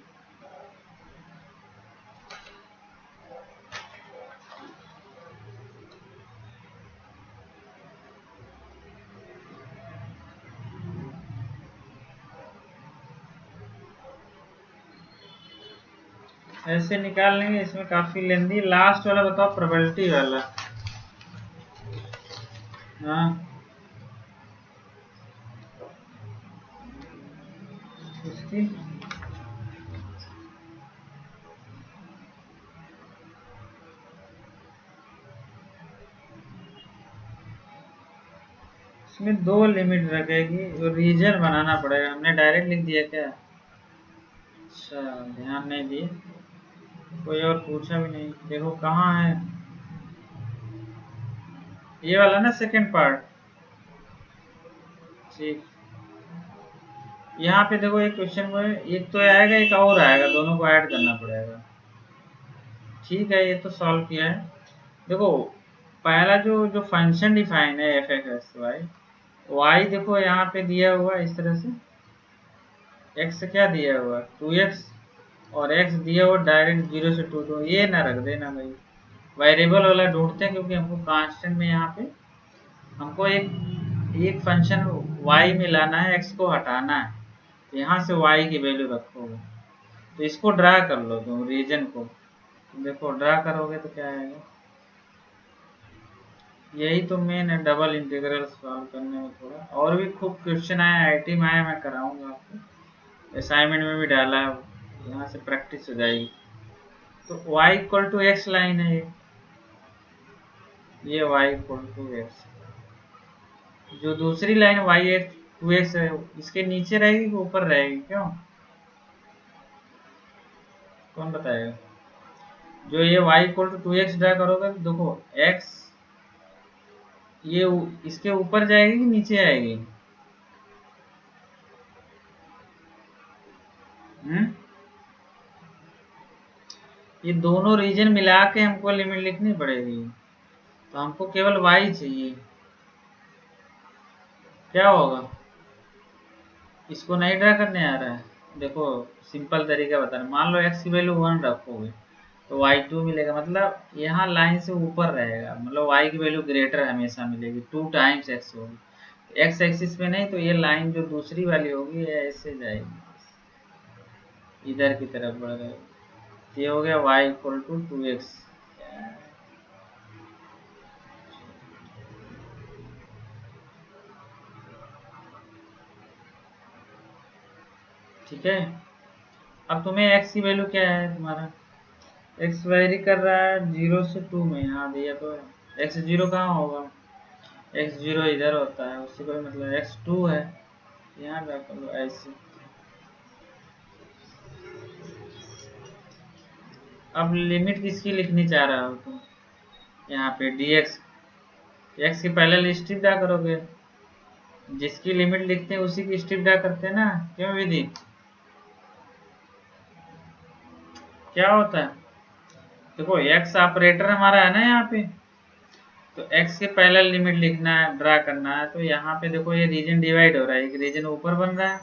ऐसे निकाल लेंगे, इसमें काफी लेंदी। लास्ट वाला बताओ, प्रोबेबिलिटी वाला। हाँ, उसकी इसमें 2 लिमिट रखेगी, रीजन बनाना पड़ेगा। हमने डायरेक्ट लिख दिया क्या? अच्छा, ध्यान नहीं दिए, कोई और पूछा भी नहीं। देखो कहाँ है ये वाला ना, सेकंड पार्ट। ठीक, यहाँ पे देखो एक क्वेश्चन में एक तो आएगा, एक और आएगा, दोनों को ऐड करना पड़ेगा। ठीक है, ये तो सॉल्व किया है। देखो पहला जो फंक्शन डिफाइन है एफ एक्स वाई, वाई देखो यहाँ पे दिया हुआ इस तरह से, एक्स क्या दिया हुआ 2x, और x दिया हुआ डायरेक्ट 0 से 2, तो ये ना रख देना भाई, वेरिएबल वाला ढूंढते हैं, क्योंकि हमको कांस्टेंट में यहाँ पे हमको एक फंक्शन y में लाना है, x को हटाना है, तो यहाँ से y की वैल्यू रखोगे। तो इसको ड्रा कर लो तुम रीजन को, देखो ड्रा करोगे तो क्या आएगा। यही तो मेन है डबल इंटीग्रल सॉल्व करने में। थोड़ा और भी खूब क्वेश्चन आया आईटी में आया, मैं कराऊंगा आपको, असाइनमेंट में भी डाला है, यहाँ से प्रैक्टिस हो जाएगी। तो y equal to x line है ये y इक्वल टू एक्स। जो दूसरी लाइन y टू एक्स है, इसके नीचे रहेगी कि ऊपर रहेगी? क्यों, कौन बताएगा? जो ये y equal to 2x draw करोगे तो देखो x ये इसके ऊपर जाएगी कि नीचे आएगी? ये दोनों रीजन मिला के हमको लिमिट लिखनी पड़ेगी, तो हमको केवल y चाहिए। क्या होगा, इसको नहीं ड्रा करने आ रहा है? देखो सिंपल तरीका बताना, मान लो x की वैल्यू 1 रखोगे तो y2 मिलेगा, मतलब यहाँ लाइन से ऊपर रहेगा, मतलब y की वैल्यू ग्रेटर हमेशा मिलेगी, 2 टाइम्स x होगी। x एक्सिस पे नहीं, तो ये लाइन जो दूसरी वाली होगी ये ऐसे जाएगी, इधर की तरफ बढ़ जाएगी। ये हो गया y इक्वल टू 2x। ठीक है, अब तुम्हें x की वैल्यू क्या है, तुम्हारा x वेरी कर रहा है 0 से 2 में, यहाँ दिया तो x 0 कहाँ होगा, x 0 इधर होता है, उससे कोई मतलब x 2 है, यहाँ ड्रा कर लो ऐसे। अब लिमिट किसकी लिखनी चाह रहा हो तुम, यहाँ पे dx, x की पहले स्ट्रिप ड्रा करोगे, जिसकी लिमिट लिखते हैं उसी की स्ट्रिप ड्रा करते हैं ना, क्यों विधि? क्या होता है, देखो x ऑपरेटर हमारा है ना यहाँ पे, तो x के पहले लिमिट लिखना है, ड्रा करना है, तो यहाँ पे देखो ये रीजन डिवाइड हो रहा है, एक रीजन ऊपर बन रहा है,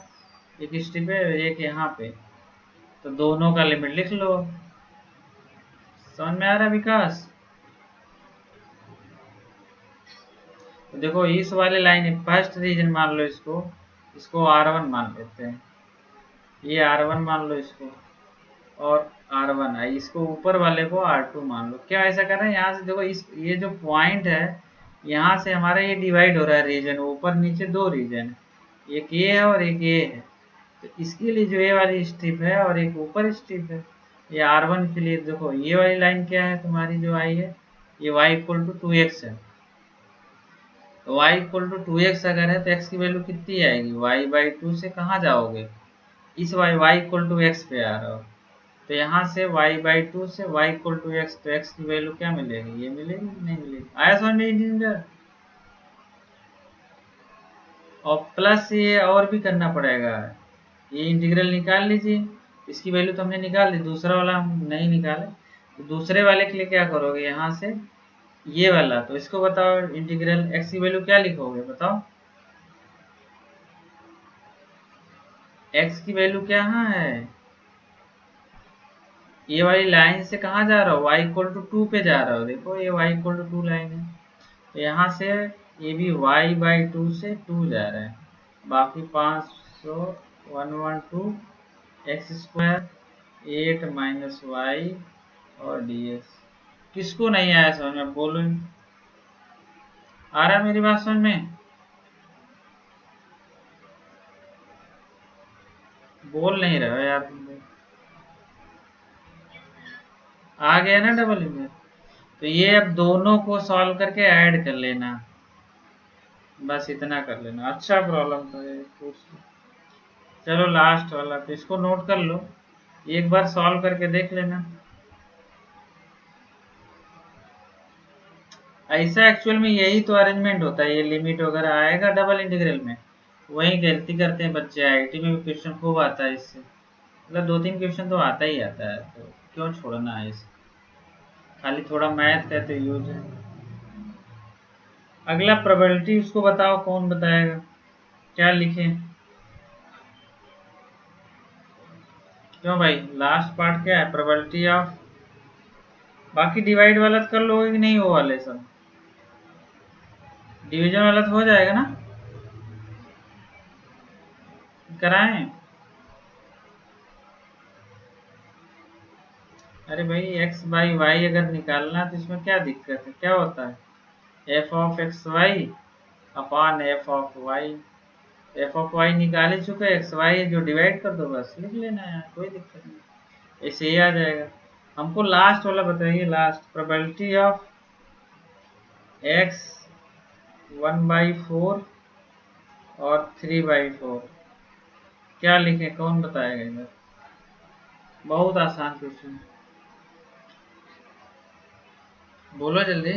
एक स्ट्रिप है, एक यहाँ पे, तो दोनों का लिमिट लिख लो। समझ में आ रहा है विकास? तो देखो इस वाले लाइन फर्स्ट रीजन मान लो, इसको R1 मान लेते हैं, ये R1 मान लो इसको, और R1 है, इसको ऊपर वाले को R2 मान लो। क्या ऐसा कर रहे हैं, यहाँ से देखो ये जो पॉइंट है, यहाँ से हमारा ये डिवाइड हो रहा है रीजन, ऊपर नीचे 2 रीजन, एक ये है और एक ये है, तो इसके लिए जो ये वाली स्ट्रिप है और एक ऊपर स्ट्रिप है, ये R1 के लिए देखो ये वाली लाइन क्या है तुम्हारी जो आई है, ये y इक्वल टू 2x है, तो y इक्वल टू 2x अगर है तो x की वैल्यू कितनी आएगी, y बाई 2 से कहाँ जाओगे, इस y इक्वल टू x पे आ रहा हो, तो यहाँ से y बाई 2 से y इक्वल टू x, तो x की वैल्यू क्या मिलेगी, ये मिलेगी नहीं मिलेगी? आया समझ में इंटीग्रल? और प्लस ये और भी करना पड़ेगा, ये इंटीग्रल निकाल लीजिए, इसकी वैल्यू तो हमने निकाल दी, दूसरा वाला हम नहीं निकाले, तो दूसरे वाले के लिए क्या करोगे, यहाँ से ये वाला, तो इसको बताओ इंटीग्रल x की वैल्यू क्या लिखोगे बताओ, x की वैल्यू क्या है, ये वाली लाइन से कहाँ जा रहा हो, y इक्वल टू 2 पे जा रहा हो, देखो ये y इक्वल टू 2 लाइन है, तो यहाँ से ये भी y बाई 2 से 2 जा रहा है, बाकी 500 112 एक्स स्क्वायर 8 माइनस वाई और dx। किसको नहीं आया समझ में, बोलो, आ रहा है मेरी बात समझ में? बोल नहीं रहे हो यार तुम, आ गया ना डबल में? तो ये अब दोनों को सॉल्व करके ऐड कर लेना, बस इतना कर लेना। अच्छा प्रॉब्लम था ये, पूछ लो। चलो लास्ट वाला, तो इसको नोट कर लो, एक बार सॉल्व करके देख लेना। ऐसा एक्चुअल में यही तो अरेंजमेंट होता है, ये लिमिट वगैरह आएगा डबल इंटीग्रल में, वही गलती करते हैं बच्चे। आईआईटी में भी क्वेश्चन खूब आता है इससे, मतलब 2-3 क्वेश्चन तो आता ही आता है, तो क्यों छोड़ना है इसे। खाली थोड़ा मैथ का तो यूज है। अगला प्रोबेबिलिटी, उसको बताओ, कौन बताएगा, क्या लिखें। क्यों भाई, लास्ट पार्ट क्या है, प्रोबेबिलिटी ऑफ, बाकी डिवाइड वाला तो कर लोगे कि नहीं, वो वाले सब डिवीजन वाला तो हो जाएगा ना, कराएं। अरे भाई एक्स बाई वाई अगर निकालना है तो इसमें क्या दिक्कत है, क्या होता है, f of x y upon f of y. F of y निकाल ही चुके, एक्स वाई जो डिवाइड कर दो, बस लिख लेना है, कोई दिक्कत नहीं, ऐसे ही आ जाएगा। हमको लास्ट वाला बताइए, लास्ट प्रोबेबिलिटी ऑफ एक्स 1/4 और 3/4, क्या लिखें, कौन बताएगा इधर, बहुत आसान क्वेश्चन, बोलो जल्दी।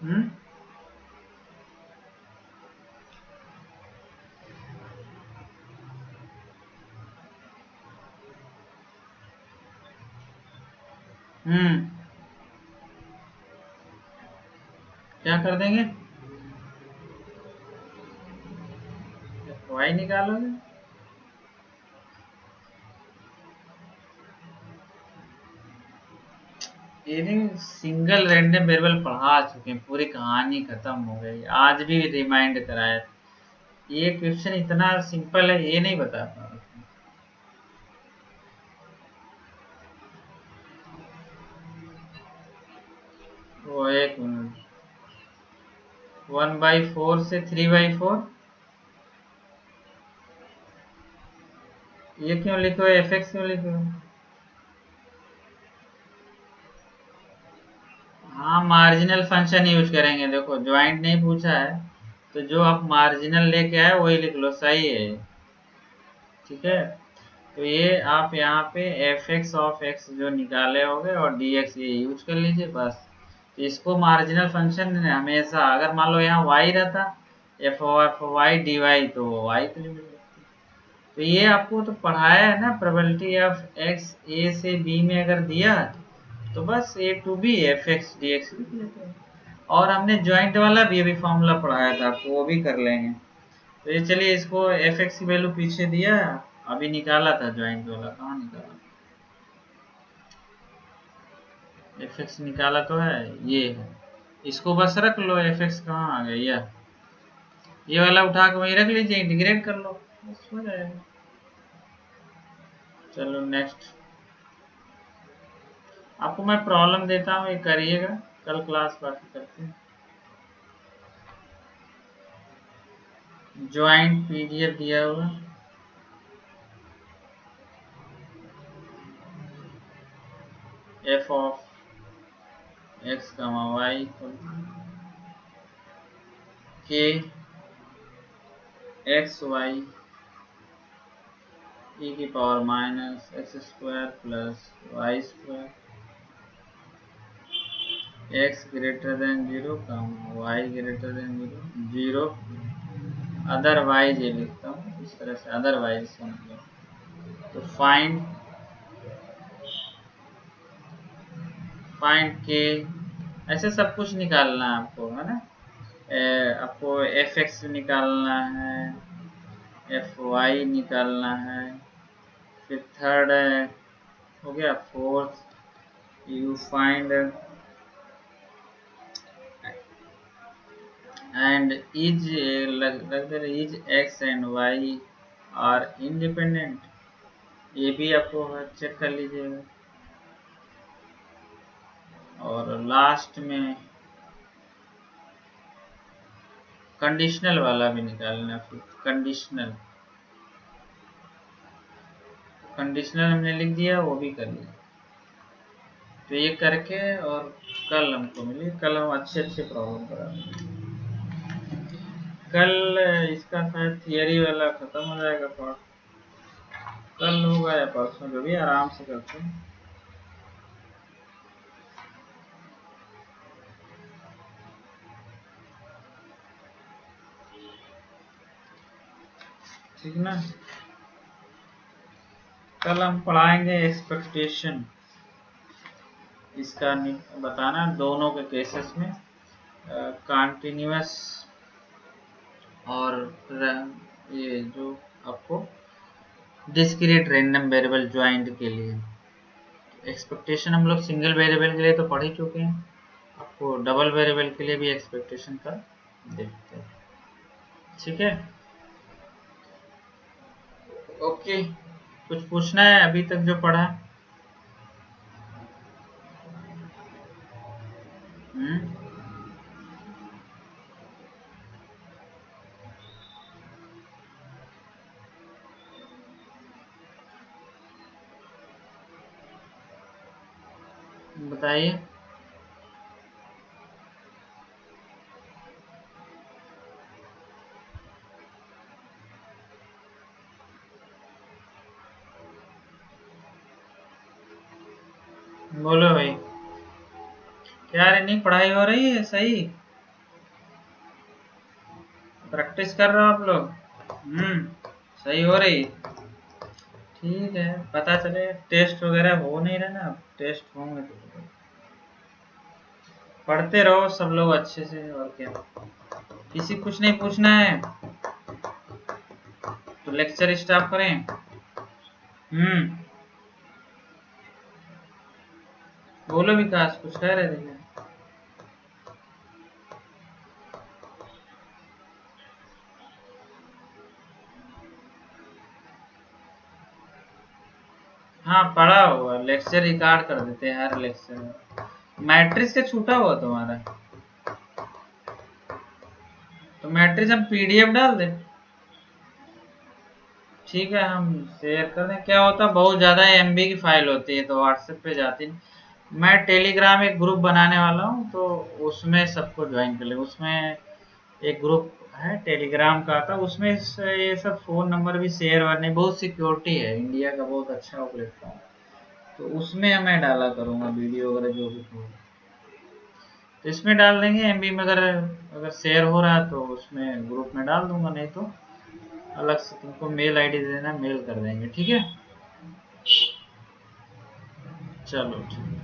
हम्म हम्म क्या कर देंगे, वाई निकालोगे। ये सिंगल रैंडम वेरिएबल पढ़ा चुके हैं, पूरी कहानी खत्म हो गई, आज भी रिमाइंड कराया। ये क्वेश्चन इतना सिंपल है, ये नहीं बता पा रहा। वो एक मिनट, 1/4 से 3/4, ये क्यों लिखो, एफ एक्स क्यों लिखो। हाँ, मार्जिनल फंक्शन यूज करेंगे, देखो ज्वाइंट नहीं पूछा है, तो जो आप मार्जिनल लेके आए वही लिख लो, सही है, ठीक है। तो ये आप यहाँ पे एफ एक्स ऑफ एक्स जो निकाले होगे और डी एक्स ये यूज कर लीजिए बस। तो इसको मार्जिनल फंक्शन हमेशा, अगर मान लो यहाँ वाई रहता, f of y D y, तो वाई की लिमिट लगती। तो ये आपको तो पढ़ाया है ना, प्रोबेबिलिटी ऑफ एक्स ए से बी में अगर दिया, तो बस A to B F x D x लिख लेते हैं। और हमने ज्वाइंट वाला भी अभी फॉर्मूला पढ़ाया था आपको, वो भी कर लेंगे। तो ये चलिए, इसको एफ एक्स की वैल्यू पीछे दिया, अभी निकाला था ज्वाइंट वाला, कहाँ निकाला, एफ एक्स निकाला तो है, ये है, इसको बस रख लो, एफ एक्स कहाँ आ गया, ये वाला उठा के वहीं रख लीजिए, इंटीग्रेट कर लो, बस हो जाएगा। चलो नेक्स्ट, आपको मैं प्रॉब्लम देता हूँ, ये करिएगा, कल क्लास बाकी करते हैं। ज्वाइंट पीडीएफ दिया हुआ, f of x comma y के एक्स वाई e की power minus x square plus y square, x greater than 0 y greater than 0, otherwise ये लिखता हूँ इस तरह से, अदरवाइज समझो। तो फाइंड के, ऐसे सब कुछ निकालना है आपको, है ना। आपको एफ एक्स निकालना है, एफ वाई निकालना है, फिर थर्ड हो गया, fourth you find and is, लग is X and Y are independent, ये भी आपको चेक कर लीजिएगा। और लास्ट में कंडीशनल वाला भी निकालना, फिर कंडीशनल, कंडीशनल हमने लिख दिया, वो भी कर लिया। तो ये करके और कल हमको मिली, कल हम अच्छे प्रॉब्लम करा। कल इसका शायद थियरी वाला खत्म हो जाएगा पार्ट, कल होगा या परसों, जो भी आराम से करते हैं। ठीक ना। कल हम पढ़ाएंगे एक्सपेक्टेशन, इसका बताना दोनों के केसेस में, कंटिन्यूअस और ये जो आपको डिस्क्रीट रैंडम वेरिएबल ज्वाइंट के लिए। एक्सपेक्टेशन हम लोग सिंगल वेरिएबल के लिए तो पढ़ ही चुके हैं, आपको डबल वेरिएबल के लिए भी एक्सपेक्टेशन का देखते हैं। ठीक है, ओके। कुछ पूछना है अभी तक जो पढ़ा? बताइए। बोलो भाई, क्या रे, नहीं पढ़ाई हो रही है सही? प्रैक्टिस कर रहे हो आप लोग? सही हो रही? ठीक है, पता चले टेस्ट वगैरह हो नहीं रहे ना, टेस्ट होंगे तो पढ़ते रहो सब लोग अच्छे से, और क्या। किसी कुछ नहीं पूछना है तो लेक्चर स्टार्ट करें। बोलो विकास, कुछ कह रहे थे क्या? हाँ पढ़ा हुआ, लेक्चर रिकॉर्ड कर देते हैं हर लेक्चर। मैट्रिक्स का छूटा हुआ तुम्हारा, तो मैट्रिक्स हम पीडीएफ डाल दें। ठीक है, हम शेयर कर दें। क्या होता है, बहुत ज़्यादा एमबी की फाइल होती है तो व्हाट्सएप पे जाती नहीं। मैं टेलीग्राम एक ग्रुप बनाने वाला हूँ, तो उसमें सबको ज्वाइन कर ले। उसमें एक ग्रुप है टेलीग्राम का, था उसमें ये सब फ़ोन नंबर भी शेयर करने, बहुत सिक्योरिटी है, इंडिया का बहुत अच्छा प्लेटफॉर्म है, तो उसमें मैं डाला करूँगा वीडियो वगैरह जो भी हो, तो इसमें डाल देंगे। एमबी में अगर शेयर हो रहा है तो उसमें ग्रुप में डाल दूंगा, नहीं तो अलग से तुमको मेल आईडी दे देना, मेल कर देंगे। ठीक है, चलो ठीक।